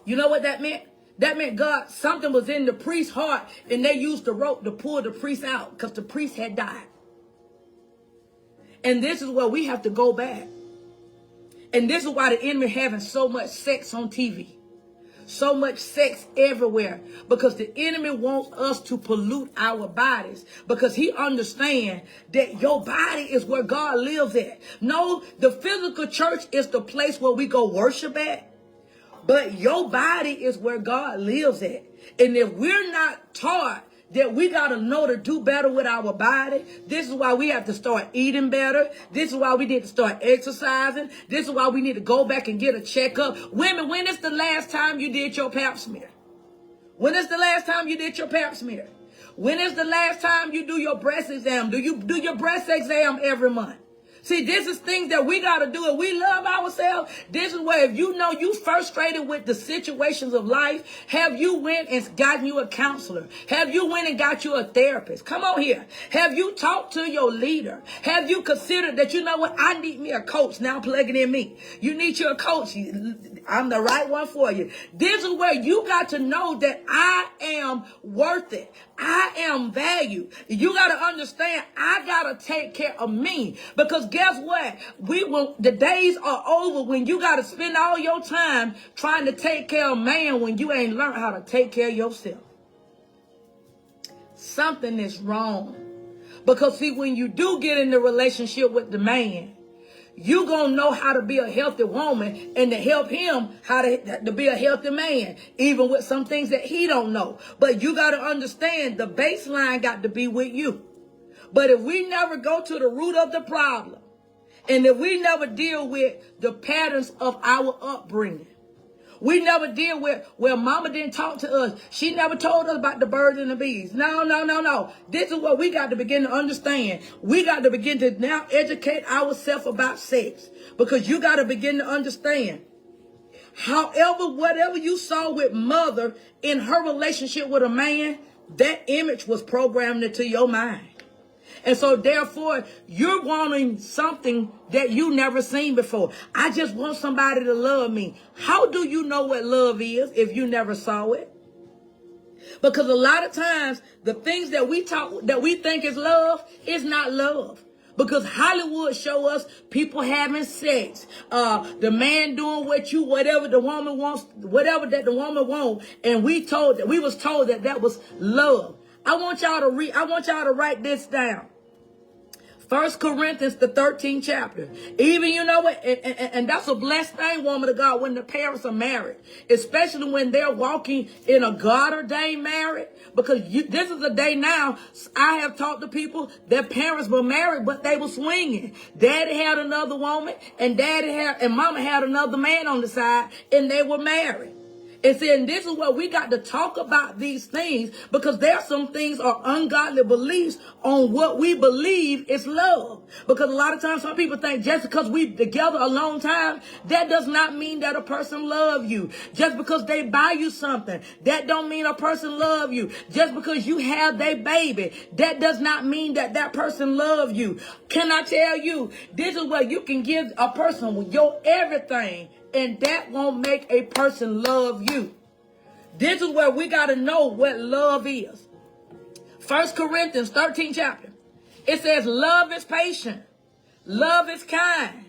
[SPEAKER 1] You know what that meant? That meant God, something was in the priest's heart, and they used the rope to pull the priest out, because the priest had died. And this is where we have to go back. And this is why the enemy having so much sex on TV. So much sex everywhere, because the enemy wants us to pollute our bodies, because he understands that your body is where God lives at. No, the physical church is the place where we go worship at. But your body is where God lives at. And if we're not taught that we got to know to do better with our body, this is why we have to start eating better. This is why we need to start exercising. This is why we need to go back and get a checkup. Women, when is the last time you did your pap smear? When is the last time you did your pap smear? When is the last time you do your breast exam? Do you do your breast exam every month? See, this is things that we got to do, and we love ourselves. This is where if you know you frustrated with the situations of life, have you went and gotten you a counselor? Have you went and got you a therapist? Come on here. Have you talked to your leader? Have you considered that, you know what, I need me a coach? Now plug it in me. You need you a coach. I'm the right one for you. This is where you got to know that I am worth it. I am valued. You got to understand, I got to take care of me, because guess what? The days are over when you got to spend all your time trying to take care of man when you ain't learned how to take care of yourself. Something is wrong. Because see, when you do get in the relationship with the man, you gonna know how to be a healthy woman and to help him how to be a healthy man, even with some things that he don't know. But you got to understand the baseline got to be with you. But if we never go to the root of the problem, and if we never deal with the patterns of our upbringing, we never deal with, well, mama didn't talk to us. She never told us about the birds and the bees. No. This is what we got to begin to understand. We got to begin to now educate ourselves about sex. Because you got to begin to understand. However, whatever you saw with mother in her relationship with a man, that image was programmed into your mind. And so therefore, you're wanting something that you never seen before. I just want somebody to love me. How do you know what love is if you never saw it? Because a lot of times, the things that we think is love is not love. Because Hollywood show us people having sex, the man doing whatever the woman wants, whatever that the woman wants, and we was told that was love. I want y'all to write this down. 1 Corinthians, the 13th chapter. Even, you know what, and that's a blessed thing, woman of God, when the parents are married. Especially when they're walking in a God-ordained marriage. Because this is a day now, I have talked to people, their parents were married, but they were swinging. Daddy had another woman, and mama had another man on the side, and they were married. And saying this is what we got to talk about these things, because there are some things are ungodly beliefs on what we believe is love. Because a lot of times some people think just because we together a long time, that does not mean that a person love you. Just because they buy you something, that don't mean a person love you. Just because you have their baby, that does not mean that that person love you. Can I tell you, this is where you can give a person your everything, and that won't make a person love you. This is where we got to know what love is. 1 Corinthians 13th chapter. It says love is patient. Love is kind.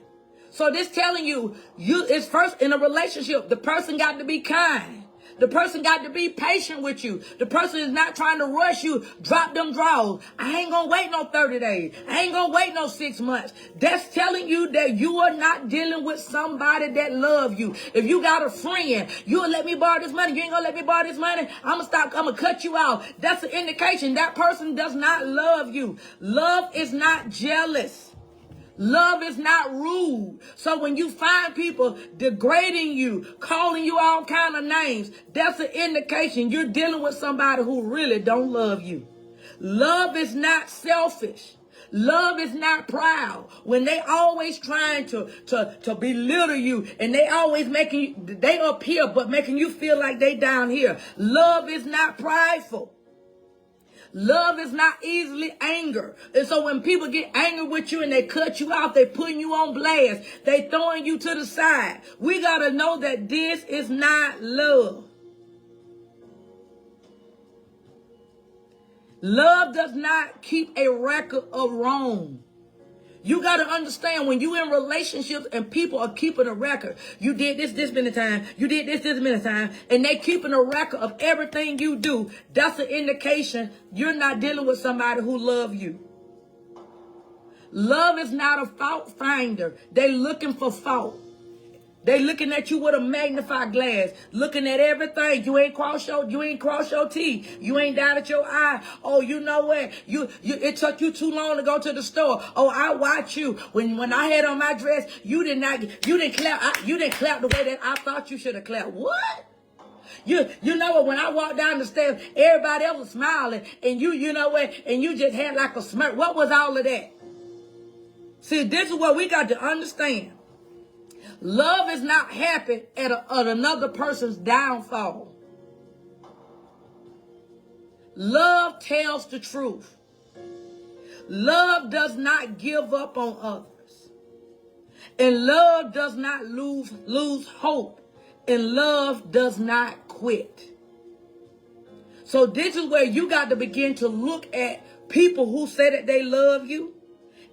[SPEAKER 1] So this telling you it's first in a relationship. The person got to be kind. The person got to be patient with you. The person is not trying to rush you. Drop them drawers. I ain't going to wait no 30 days. I ain't going to wait no 6 months. That's telling you that you are not dealing with somebody that love you. If you got a friend, you'll let me borrow this money. You ain't going to let me borrow this money. I'm going to cut you off. That's an indication that person does not love you. Love is not jealous. Love is not rude. So when you find people degrading you, calling you all kind of names, that's an indication you're dealing with somebody who really don't love you. Love is not selfish. Love is not proud. When they always trying to belittle you, and they always they up here but making you feel like they down here. Love is not prideful. Love is not easily angered. And so when people get angry with you and they cut you off, they putting you on blast, they throwing you to the side. We got to know that this is not love. Love does not keep a record of wrong. You got to understand when you in relationships and people are keeping a record. You did this many times. You did this many times. And they keeping a record of everything you do. That's an indication you're not dealing with somebody who love you. Love is not a fault finder. They looking for fault. They looking at you with a magnified glass, looking at everything. You ain't cross your teeth. You ain't dotted your I. Oh, you know what? It took you too long to go to the store. Oh, I watch you. When I had on my dress, you didn't clap. You didn't clap the way that I thought you should have clapped. What? You know what? When I walked down the stairs, everybody else was smiling, and you know what? And you just had like a smirk. What was all of that? See, this is what we got to understand. Love is not happy at another person's downfall. Love tells the truth. Love does not give up on others. And love does not lose hope. And love does not quit. So this is where you got to begin to look at people who say that they love you.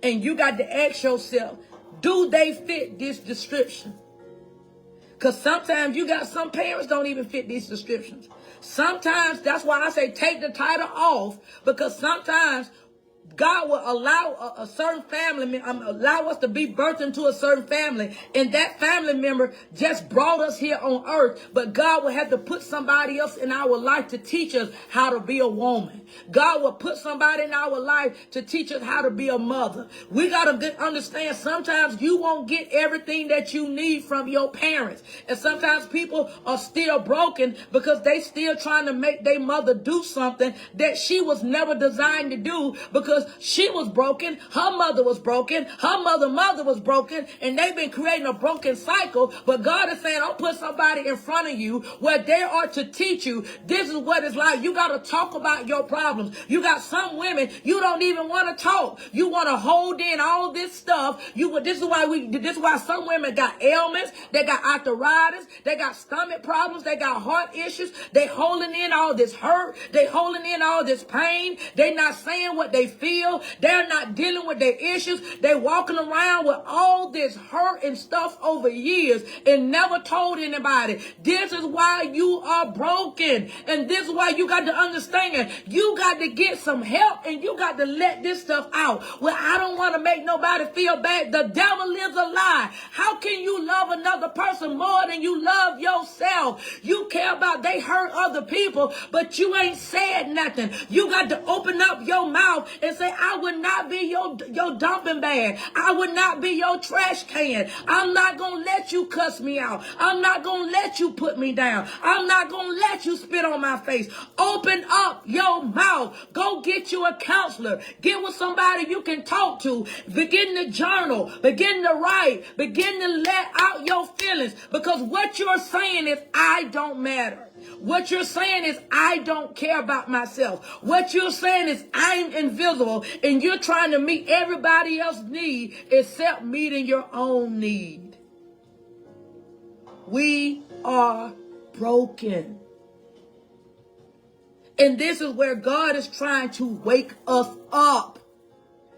[SPEAKER 1] And you got to ask yourself, do they fit this description? Because sometimes you got some parents don't even fit these descriptions. Sometimes, that's why I say take the title off. Because sometimes God will allow a certain family, allow us to be birthed into a certain family, and that family member just brought us here on earth, but God will have to put somebody else in our life to teach us how to be a woman. God will put somebody in our life to teach us how to be a mother. We got to understand sometimes you won't get everything that you need from your parents. And sometimes people are still broken because they still trying to make their mother do something that she was never designed to do, because she was broken, her mother was broken, her mother was broken, and they've been creating a broken cycle. But God is saying, I'll put somebody in front of you where they are to teach you. This is what it's like. You got to talk about your problems. You got some women, you don't even want to talk. You want to hold in all this stuff. This is why some women got ailments. They got arthritis. They got stomach problems. They got heart issues. They holding in all this hurt. They holding in all this pain. They not saying what they feel. They're not dealing with their issues. They walking around with all this hurt and stuff over years and never told anybody. This is why you are broken. And this is why you got to understand. You got to get some help, and you got to let this stuff out. Well, I don't want to make nobody feel bad. The devil lives a lie. How can you love another person more than you love yourself? You care about they hurt other people, but you ain't said nothing. You got to open up your mouth and say, I would not be your dumping bag. I would not be your trash can. I'm not going to let you cuss me out. I'm not going to let you put me down. I'm not going to let you spit on my face. Open up your mouth. Go get you a counselor. Get with somebody you can talk to. Begin to journal. Begin to write. Begin to let out your feelings, because what you're saying is, I don't matter. What you're saying is, I don't care about myself. What you're saying is, I'm invisible, and you're trying to meet everybody else's need except meeting your own need. We are broken. And this is where God is trying to wake us up.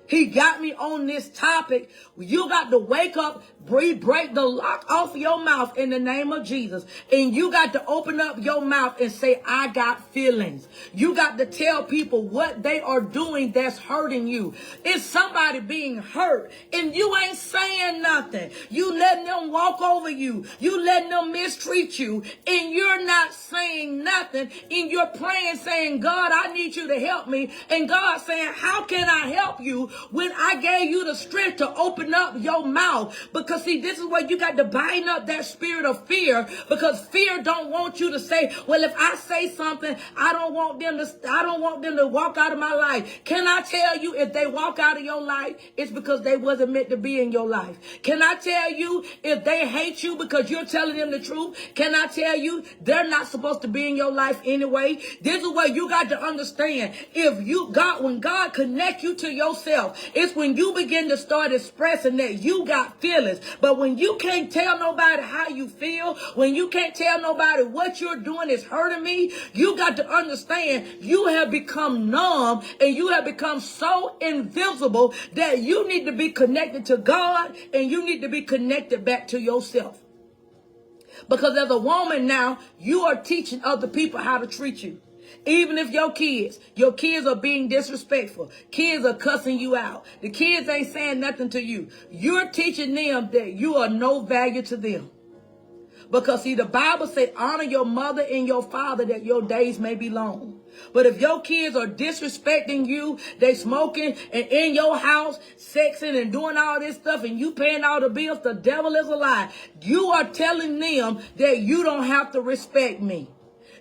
[SPEAKER 1] He got me on this topic. You got to wake up, breathe, break the lock off your mouth in the name of Jesus. And you got to open up your mouth and say, I got feelings. You got to tell people what they are doing that's hurting you. It's somebody being hurt and you ain't saying nothing. You letting them walk over you. You letting them mistreat you. And you're not saying nothing. And you're praying saying, God, I need you to help me. And God saying, how can I help you when I gave you the strength to open up your mouth? Because see, this is where you got to bind up that spirit of fear, because fear don't want you to say, well, if I say something, I don't want them to walk out of my life. Can I tell you, if they walk out of your life, it's because they wasn't meant to be in your life. Can I tell you, if they hate you because you're telling them the truth, can I tell you, they're not supposed to be in your life anyway? This is where you got to understand, when God connect you to yourself, it's when you begin to start expressing that you got feelings. But when you can't tell nobody how you feel, when you can't tell nobody what you're doing is hurting me, you got to understand you have become numb and you have become so invisible that you need to be connected to God and you need to be connected back to yourself. Because as a woman now, you are teaching other people how to treat you. Even if your kids are being disrespectful, kids are cussing you out, the kids ain't saying nothing to you, you're teaching them that you are no value to them. Because see, the Bible said, honor your mother and your father that your days may be long. But if your kids are disrespecting you, they smoking and in your house, sexing and doing all this stuff, and you paying all the bills, the devil is a lie. You are telling them that you don't have to respect me.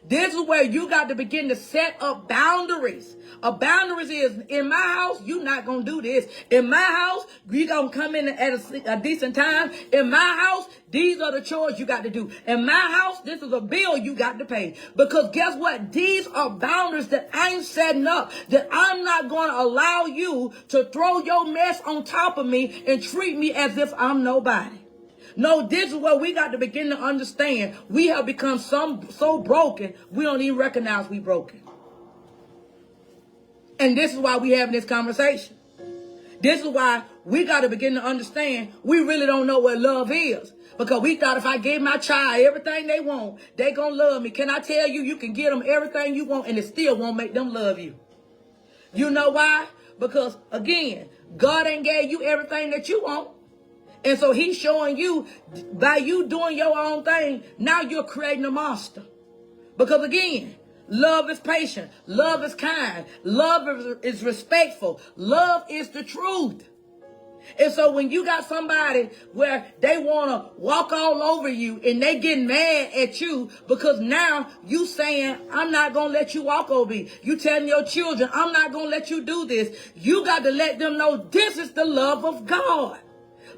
[SPEAKER 1] This is where you got to begin to set up boundaries. A boundaries is, in my house, you're not going to do this. In my house, you going to come in at a decent time. In my house, these are the chores you got to do. In my house, this is a bill you got to pay. Because guess what? These are boundaries that I'm setting up, that I'm not going to allow you to throw your mess on top of me and treat me as if I'm nobody. No, this is where we got to begin to understand. We have become so broken, we don't even recognize we broken. And this is why we having this conversation. This is why we got to begin to understand we really don't know what love is. Because we thought if I gave my child everything they want, they going to love me. Can I tell you, you can give them everything you want and it still won't make them love you. You know why? Because again, God ain't gave you everything that you want. And so he's showing you, by you doing your own thing, now you're creating a monster. Because again, love is patient. Love is kind. Love is respectful. Love is the truth. And so when you got somebody where they want to walk all over you and they get mad at you because now you saying, I'm not going to let you walk over me. You telling your children, I'm not going to let you do this. You got to let them know this is the love of God.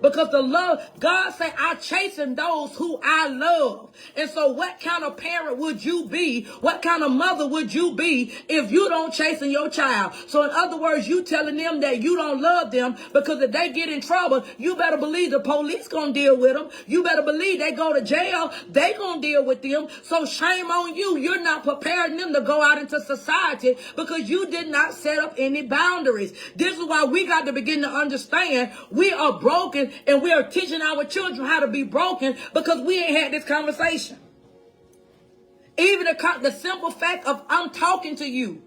[SPEAKER 1] Because the love, God say, I chasten those who I love. And so what kind of parent would you be? What kind of mother would you be if you don't chasten your child? So in other words, you telling them that you don't love them because if they get in trouble, you better believe the police gonna deal with them. You better believe they go to jail, they gonna deal with them. So shame on you. You're not preparing them to go out into society because you did not set up any boundaries. This is why we got to begin to understand we are broken. And we are teaching our children how to be broken because we ain't had this conversation. Even the simple fact of I'm talking to you.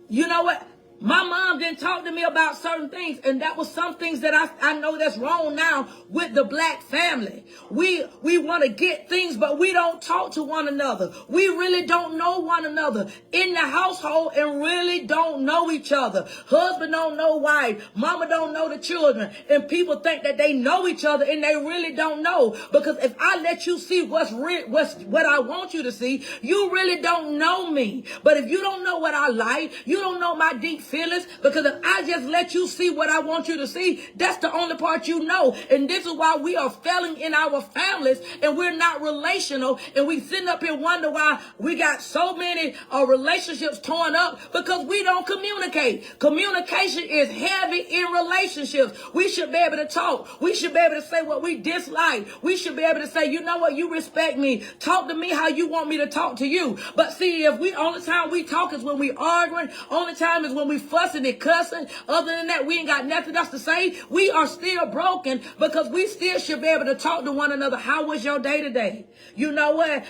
[SPEAKER 1] You know what? My mom didn't talk to me about certain things, and that was some things that I know that's wrong now with the black family. We want to get things, but we don't talk to one another. We really don't know one another in the household and really don't know each other. Husband don't know wife. Mama don't know the children. And people think that they know each other, and they really don't know. Because if I let you see what I want you to see, you really don't know me. But if you don't know what I like, you don't know my deep feelings, because if I just let you see what I want you to see, that's the only part you know. And this is why we are failing in our families and we're not relational, and we sitting up here wonder why we got so many relationships torn up because we don't communicate. Communication is heavy in relationships. We should be able to talk. We should be able to say what we dislike. We should be able to say, you know what, you respect me. Talk to me how you want me to talk to you. But see, if we only time we talk is when we arguing, only time is when we fussing and cussing. Other than that, we ain't got nothing else to say. We are still broken because we still should be able to talk to one another. How was your day today? You know what?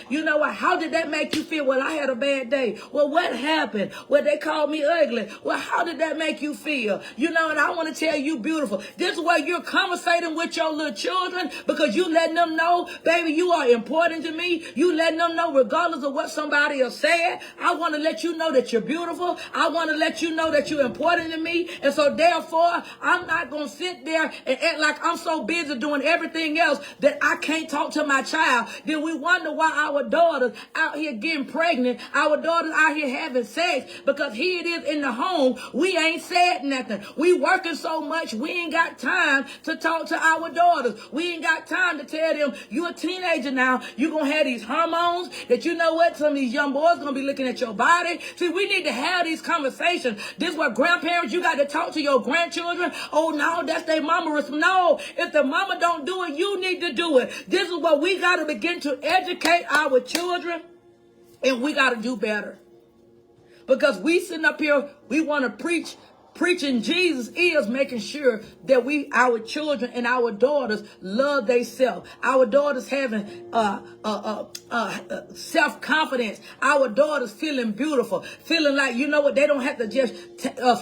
[SPEAKER 1] How did that make you feel? Well, I had a bad day. Well, what happened? Well, they called me ugly. Well, how did that make you feel? And I want to tell you, beautiful, this is where you're conversating with your little children because you letting them know, baby, you are important to me. You letting them know regardless of what somebody else said. I want to let you know that you're beautiful. I want to let you know that you're important to me. And so therefore, I'm not going to sit there and act like I'm so busy doing everything else that I can't talk to my child. Then we wonder why our daughters out here getting pregnant, our daughters out here having sex, because here it is in the home. We ain't said nothing. We working so much, we ain't got time to talk to our daughters. We ain't got time to tell them, you're a teenager now. You're going to have these hormones that you know what, some of these young boys going to be looking at your body. See, we need to have these conversations. This is what grandparents, you got to talk to your grandchildren. Oh, no, that's their mama. No, if the mama don't do it, you need to do it. This is what we got to begin to educate our children, and we got to do better. Because we sitting up here, we want to preach. Preaching Jesus is making sure that our children and our daughters love themselves. Our daughters having self-confidence. Our daughters feeling beautiful, feeling like, you know what, they don't have to just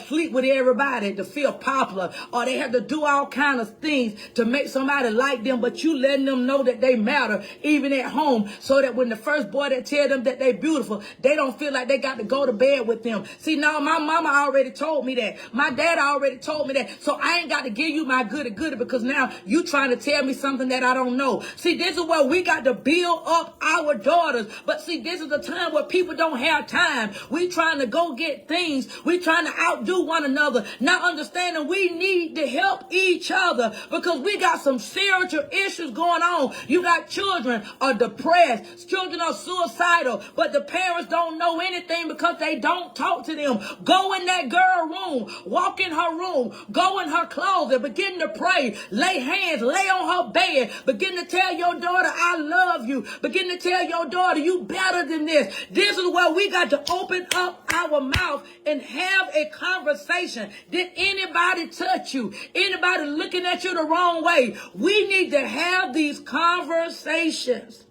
[SPEAKER 1] sleep with everybody to feel popular, or they have to do all kinds of things to make somebody like them, but you letting them know that they matter even at home, so that when the first boy that tell them that they beautiful, they don't feel like they got to go to bed with them. See, now my mama already told me that. My dad already told me that. So I ain't got to give you my goody because now you trying to tell me something that I don't know. See, this is where we got to build up our daughters. But see, this is the time where people don't have time. We trying to go get things. We trying to outdo one another. Not understanding we need to help each other because we got some spiritual issues going on. You got children are depressed. Children are suicidal. But the parents don't know anything because they don't talk to them. Go in that girl room. Walk in her room, go in her closet, begin to pray, lay hands, lay on her bed, begin to tell your daughter, I love you. Begin to tell your daughter, you better than this. This is where we got to open up our mouth and have a conversation. Did anybody touch you? Anybody looking at you the wrong way? We need to have these conversations.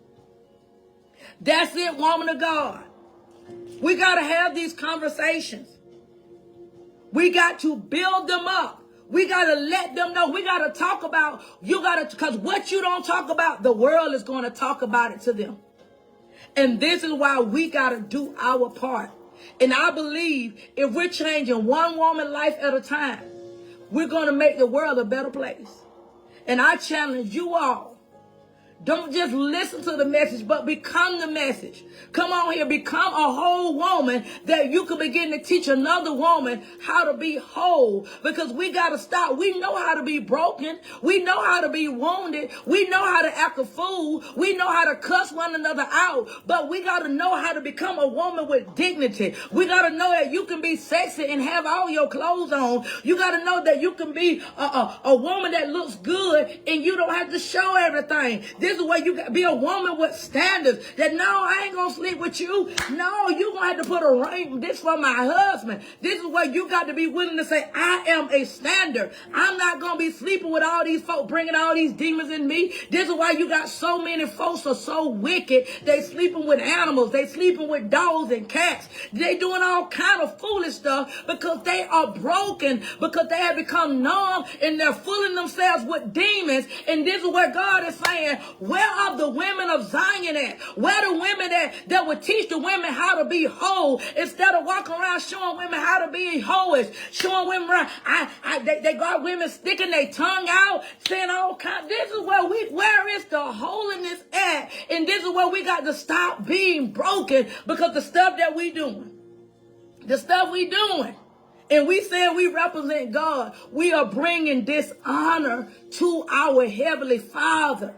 [SPEAKER 1] That's it, woman of God. We got to have these conversations. We got to build them up. We got to let them know. We got to talk about, because what you don't talk about, the world is going to talk about it to them. And this is why we got to do our part. And I believe if we're changing one woman's life at a time, we're going to make the world a better place. And I challenge you all. Don't just listen to the message, but become the message. Come on here, become a whole woman that you can begin to teach another woman how to be whole. Because we got to stop. We know how to be broken. We know how to be wounded. We know how to act a fool. We know how to cuss one another out. But we got to know how to become a woman with dignity. We got to know that you can be sexy and have all your clothes on. You got to know that you can be a woman that looks good and you don't have to show everything. This is where you got to be a woman with standards. That no, I ain't going to sleep with you. No, you going to have to put a ring. This for my husband. This is where you got to be willing to say, I am a standard. I'm not going to be sleeping with all these folks, bringing all these demons in me. This is why you got so many folks are so wicked. They sleeping with animals. They sleeping with dogs and cats. They doing all kind of foolish stuff because they are broken, because they have become numb and they're fooling themselves with demons. And this is where God is saying, where are the women of Zion at? Where are the women that would teach the women how to be whole instead of walking around showing women how to be hoish, showing women around. They got women sticking their tongue out, saying all kinds. This is where is the holiness at? And this is where we got to stop being broken because the stuff that we doing, and we say we represent God, we are bringing dishonor to our Heavenly Father.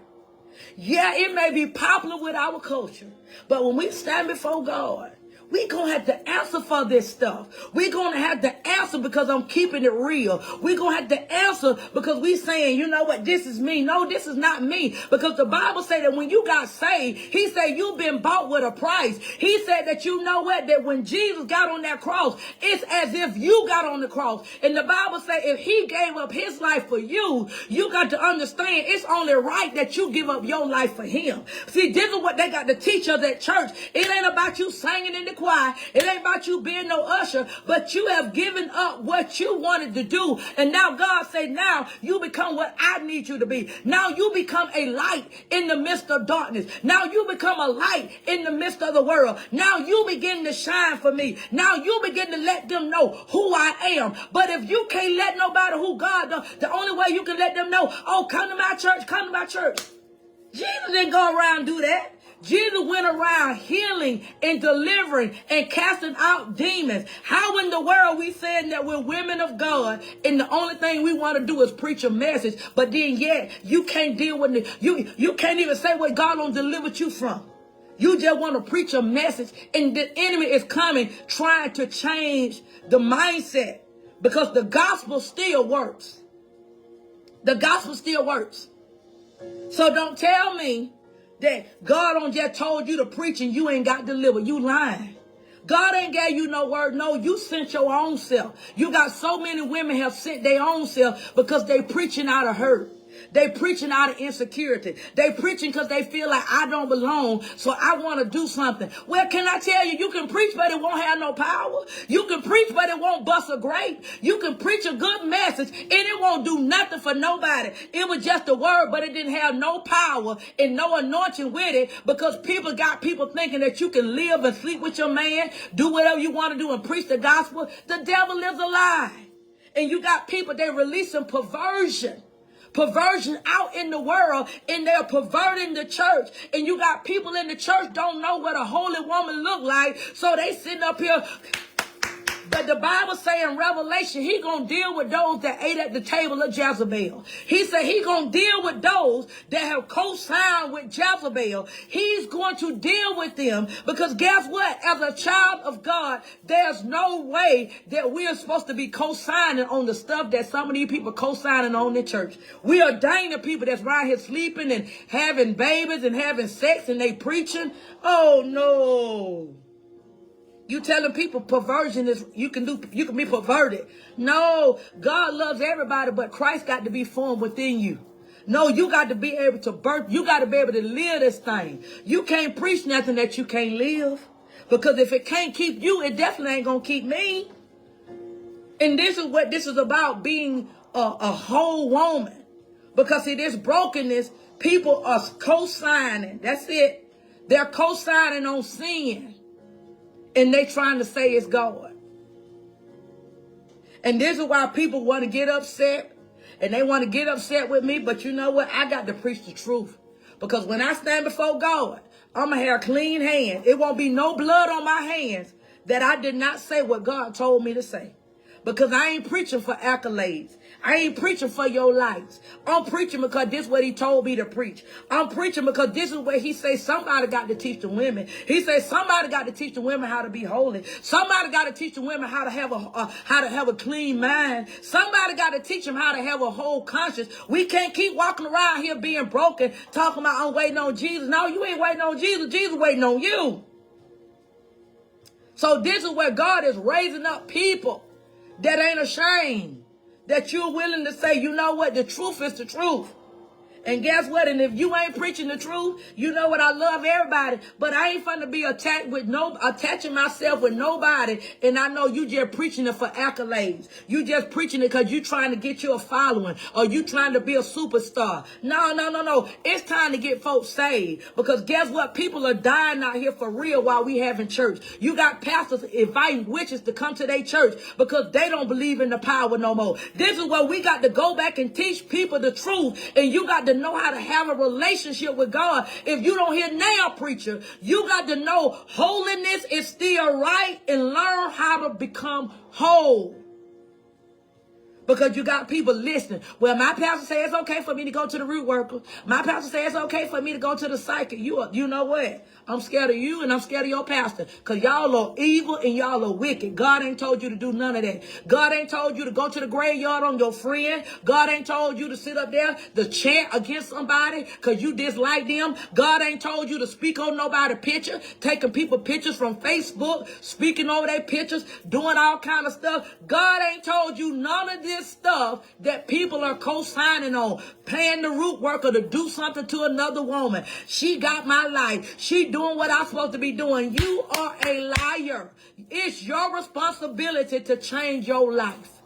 [SPEAKER 1] Yeah, it may be popular with our culture, but when we stand before God, we're going to have to answer for this stuff. We're going to have to answer because I'm keeping it real. We're going to have to answer because we saying, you know what, this is me. No, this is not me. Because the Bible said that when you got saved, he said you've been bought with a price. He said that you know what, that when Jesus got on that cross, it's as if you got on the cross. And the Bible said if he gave up his life for you, you got to understand it's only right that you give up your life for him. See, this is what they got to teach us at church. It ain't about you singing in the choir. It ain't about you being no usher, but you have given up what you wanted to do. And now God said, now you become what I need you to be. Now you become a light in the midst of darkness. Now you become a light in the midst of the world. Now you begin to shine for me. Now you begin to let them know who I am. But if you can't let nobody who God does, the only way you can let them know, oh, come to my church, come to my church. Jesus didn't go around and do that. Jesus went around healing and delivering and casting out demons. How in the world we saying that we're women of God and the only thing we want to do is preach a message, but then yet you can't deal with it. You can't even say what God done delivered you from. You just want to preach a message and the enemy is coming trying to change the mindset because the gospel still works. The gospel still works. So don't tell me that God don't just told you to preach and you ain't got delivered. You lying. God ain't gave you no word. No, you sent your own self. You got so many women have sent their own self because they preaching out of hurt. They preaching out of insecurity. They preaching because they feel like I don't belong, so I want to do something. Well, can I tell you, you can preach, but it won't have no power. You can preach, but it won't bust a grape. You can preach a good message, and it won't do nothing for nobody. It was just a word, but it didn't have no power and no anointing with it because people got people thinking that you can live and sleep with your man, do whatever you want to do and preach the gospel. The devil is a lie. And you got people, they releasing perversion out in the world, and they're perverting the church. And you got people in the church don't know what a holy woman look like, so they sitting up here. But the Bible say in Revelation, he gonna deal with those that ate at the table of Jezebel. He said he gonna deal with those that have co-signed with Jezebel. He's going to deal with them because guess what? As a child of God, there's no way that we're supposed to be co-signing on the stuff that some of these people co-signing on in church. We ordaining people that's right here sleeping and having babies and having sex and they preaching. Oh no. You telling people perversion is you can be perverted. No, God loves everybody, but Christ got to be formed within you. No, you got to be able to birth. You got to be able to live this thing. You can't preach nothing that you can't live. Because if it can't keep you, it definitely ain't going to keep me. And this is what this is about, being a whole woman. Because see, this brokenness, people are co-signing. That's it. They're co-signing on sin. And they trying to say it's God. And this is why people want to get upset. And they want to get upset with me. But you know what? I got to preach the truth. Because when I stand before God, I'm going to have clean hands. It won't be no blood on my hands that I did not say what God told me to say. Because I ain't preaching for accolades. I ain't preaching for your likes. I'm preaching because this is what he told me to preach. I'm preaching because this is where he says somebody got to teach the women. He says somebody got to teach the women how to be holy. Somebody got to teach the women how to have a clean mind. Somebody got to teach them how to have a whole conscience. We can't keep walking around here being broken, talking about I'm waiting on Jesus. No, you ain't waiting on Jesus. Jesus waiting on you. So this is where God is raising up people that ain't ashamed. That you're willing to say, you know what, the truth is the truth. And guess what? And if you ain't preaching the truth, you know what? I love everybody, but I ain't finna be attaching myself with nobody. And I know you just preaching it for accolades. You just preaching it because you trying to get you a following or you trying to be a superstar. No. It's time to get folks saved, because guess what? People are dying out here for real while we having church. You got pastors inviting witches to come to their church because they don't believe in the power no more. This is where we got to go back and teach people the truth, and you got to know how to have a relationship with God. If you don't hear now, preacher, you got to know holiness is still right and learn how to become whole. Because you got people listening. Well, my pastor says it's okay for me to go to the root worker. My pastor says it's okay for me to go to the psychic. You know what? I'm scared of you and I'm scared of your pastor. Because y'all are evil and y'all are wicked. God ain't told you to do none of that. God ain't told you to go to the graveyard on your friend. God ain't told you to sit up there to chant against somebody because you dislike them. God ain't told you to speak on nobody's picture, taking people pictures from Facebook, speaking over their pictures, doing all kind of stuff. God ain't told you none of this stuff that people are co-signing on, paying the root worker to do something to another woman. She got my life. She doing what I'm supposed to be doing. You are a liar. It's your responsibility to change your life.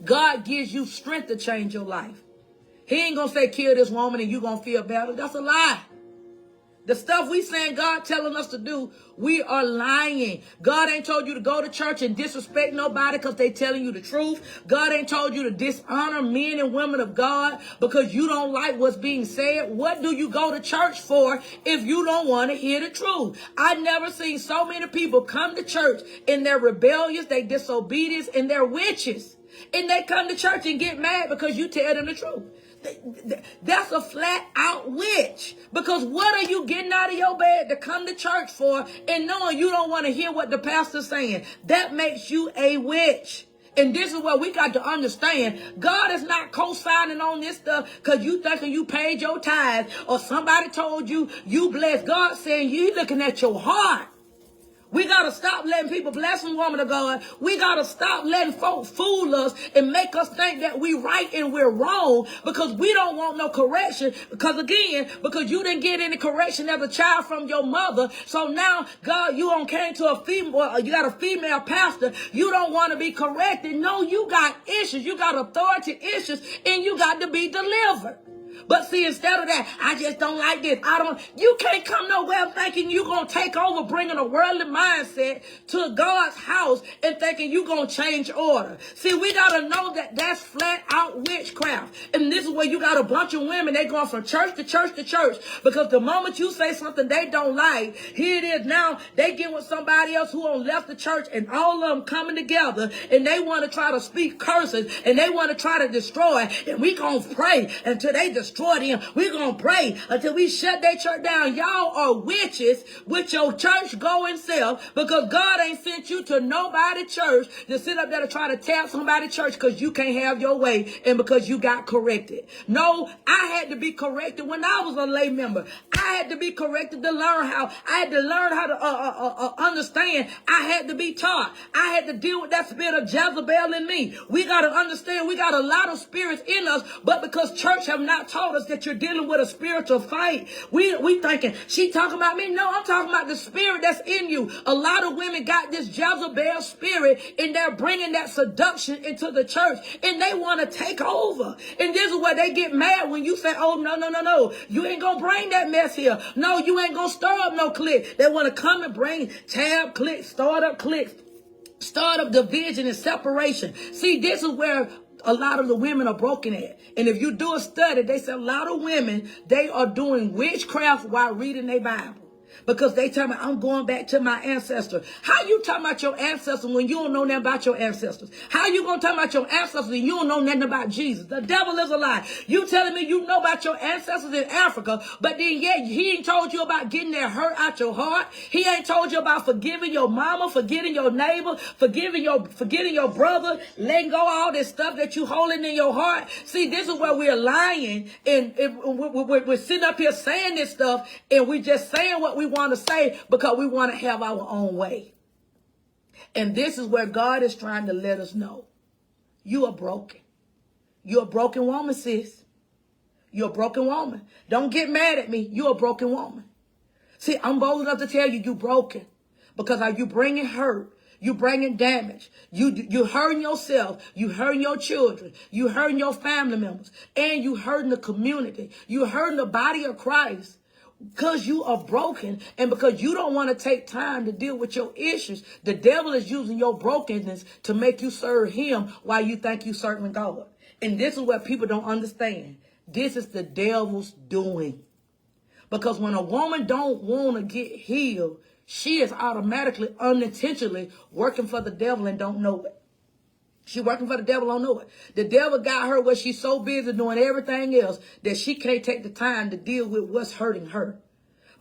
[SPEAKER 1] God gives you strength to change your life. He ain't gonna say kill this woman and you gonna feel better. That's a lie. The stuff we saying God telling us to do, we are lying. God ain't told you to go to church and disrespect nobody because they telling you the truth. God ain't told you to dishonor men and women of God because you don't like what's being said. What do you go to church for if you don't want to hear the truth? I never seen so many people come to church and they're rebellious, they disobedience, and they're witches. And they come to church and get mad because you tell them the truth. That's a flat out witch. Because what are you getting out of your bed to come to church for and knowing you don't want to hear what the pastor's saying? That makes you a witch. And this is what we got to understand. God is not co-signing on this stuff because you thinking you paid your tithes or somebody told you you blessed. God saying you looking at your heart. We got to stop letting people bless them, woman of God. We got to stop letting folks fool us and make us think that we right and we're wrong because we don't want no correction. Because again, because you didn't get any correction as a child from your mother. So now, God, you came to a female, you got a female pastor. You don't want to be corrected. No, you got issues. You got authority issues and you got to be delivered. But see, instead of that, I just don't like this. You can't come nowhere thinking you're going to take over, bringing a worldly mindset to God's house and thinking you're going to change order. See, we got to know that that's flat out witchcraft. And this is where you got a bunch of women, they going from church to church to church. Because the moment you say something they don't like, here it is now, they get with somebody else who left the church and all of them coming together and they want to try to speak curses and they want to try to destroy. And we going to pray until they destroy them. We're going to pray until we shut their church down. Y'all are witches with your church going self because God ain't sent you to nobody church to sit up there to try to tap somebody church because you can't have your way and because you got corrected. No, I had to be corrected when I was a lay member. I had to be corrected to learn how. I had to learn how to understand. I had to be taught. I had to deal with that spirit of Jezebel in me. We got to understand we got a lot of spirits in us, but because church have not taught taught us that you're dealing with a spiritual fight. We thinking, she talking about me? No, I'm talking about the spirit that's in you. A lot of women got this Jezebel spirit, and they're bringing that seduction into the church, and they want to take over. And this is where they get mad when you say, oh, no. You ain't going to bring that mess here. No, you ain't going to stir up no clique. They want to come and bring tab cliques, startup cliques, startup division and separation. See, this is where a lot of the women are broken at. And if you do a study, they say a lot of women, they are doing witchcraft while reading their Bible. Because they tell me, I'm going back to my ancestors. How you talking about your ancestors when you don't know nothing about your ancestors? How you going to talk about your ancestors when you don't know nothing about Jesus? The devil is a lie. You telling me you know about your ancestors in Africa, but then yet he ain't told you about getting that hurt out your heart. He ain't told you about forgiving your mama, forgetting your neighbor, forgetting your brother, letting go of all this stuff that you holding in your heart. See, this is where we're lying, and we're sitting up here saying this stuff, and we just saying what we want to say because we want to have our own way. And this is where God is trying to let us know you are broken. You're a broken woman, sis. You're a broken woman. Don't get mad at me. You're a broken woman. See, I'm bold enough to tell you you're broken because are you bringing hurt? You bringing damage. You hurting yourself. You hurting your children. You hurting your family members. And you hurting the community. You hurting the body of Christ. Because you are broken and because you don't want to take time to deal with your issues, the devil is using your brokenness to make you serve him while you think you serving God. And this is what people don't understand. This is the devil's doing. Because when a woman don't want to get healed, she is automatically, unintentionally working for the devil and don't know it. She working for the devil, don't know it. The devil got her where she's so busy doing everything else that she can't take the time to deal with what's hurting her.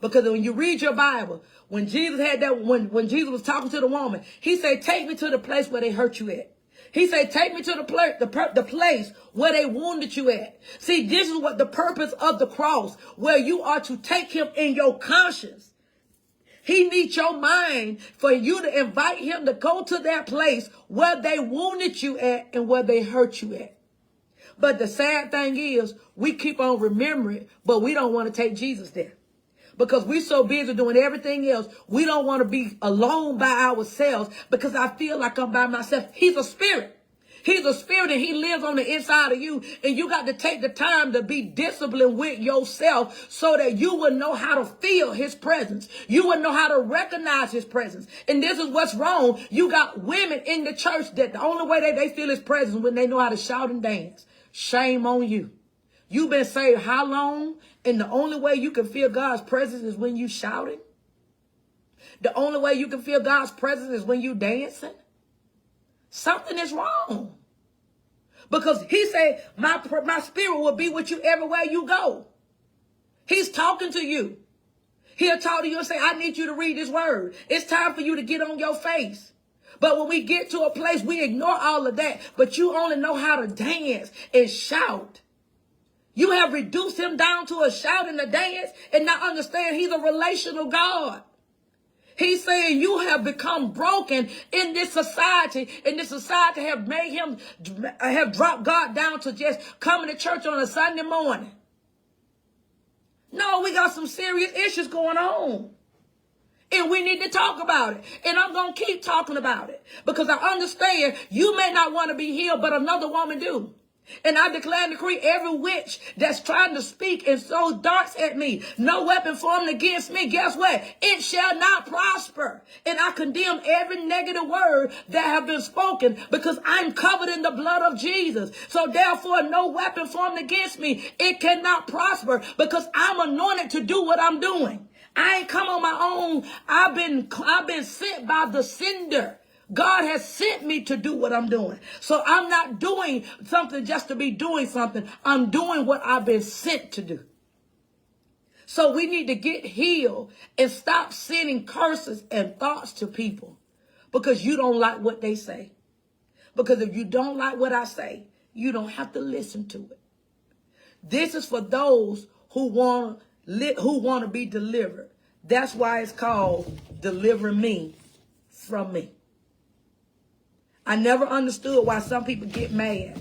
[SPEAKER 1] Because when you read your Bible, when Jesus had that, when Jesus was talking to the woman, he said, take me to the place where they hurt you at. He said, take me to the place where they wounded you at. See, this is what the purpose of the cross, where you are to take him in your conscience. He needs your mind for you to invite him to go to that place where they wounded you at and where they hurt you at. But the sad thing is, we keep on remembering, but we don't want to take Jesus there. Because we're so busy doing everything else, we don't want to be alone by ourselves because I feel like I'm by myself. He's a spirit. He's a spirit and he lives on the inside of you. And you got to take the time to be disciplined with yourself so that you will know how to feel his presence. You will know how to recognize his presence. And this is what's wrong. You got women in the church that the only way that they feel his presence is when they know how to shout and dance. Shame on you. You've been saved how long? And the only way you can feel God's presence is when you shouting. The only way you can feel God's presence is when you dancing. Something is wrong. Because he said, my spirit will be with you everywhere you go. He's talking to you. He'll talk to you and say, I need you to read this word. It's time for you to get on your face. But when we get to a place, we ignore all of that. But you only know how to dance and shout. You have reduced him down to a shout and a dance and not understand he's a relational God. He's saying you have become broken in this society, and this society have made him, have dropped God down to just coming to church on a Sunday morning. No, we got some serious issues going on. And we need to talk about it. And I'm going to keep talking about it. Because I understand you may not want to be healed, but another woman do. And I declare and decree every witch that's trying to speak and throw darts at me, no weapon formed against me, guess what? It shall not prosper. And I condemn every negative word that have been spoken because I'm covered in the blood of Jesus. So therefore, no weapon formed against me, it cannot prosper because I'm anointed to do what I'm doing. I ain't come on my own. I've been sent by the sender. God has sent me to do what I'm doing. So I'm not doing something just to be doing something. I'm doing what I've been sent to do. So we need to get healed and stop sending curses and thoughts to people because you don't like what they say. Because if you don't like what I say, you don't have to listen to it. This is for those who want to be delivered. That's why it's called Deliver Me from Me. I never understood why some people get mad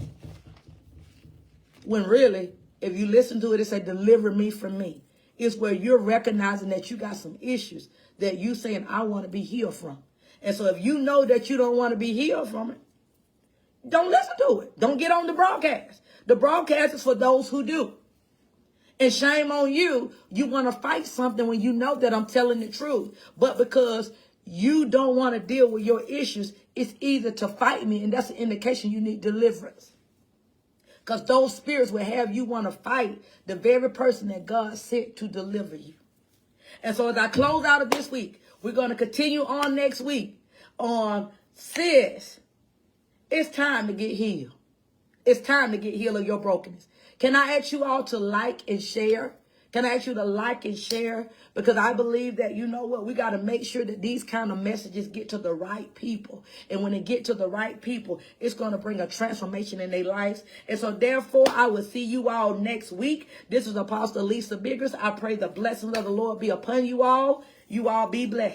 [SPEAKER 1] when really If you listen to it, it said, deliver me from me. It's where you're recognizing that you got some issues that you saying, I want to be healed from. And so if you know that you don't want to be healed from it, don't listen to it. Don't get on the broadcast. The broadcast is for those who do. And shame on you. You want to fight something when you know that I'm telling the truth. But because you don't want to deal with your issues, it's either to fight me, and that's an indication you need deliverance. Because those spirits will have you want to fight the very person that God sent to deliver you. And so as I close out of this week, we're going to continue on next week on Sis. It's time to get healed. It's time to get healed of your brokenness. Can I ask you all to like and share? Can I ask you to like and share? Because I believe that, you know what, we got to make sure that these kind of messages get to the right people. And when they get to the right people, it's going to bring a transformation in their lives. And so therefore, I will see you all next week. This is Apostle Alecia Biggers. I pray the blessings of the Lord be upon you all. You all be blessed.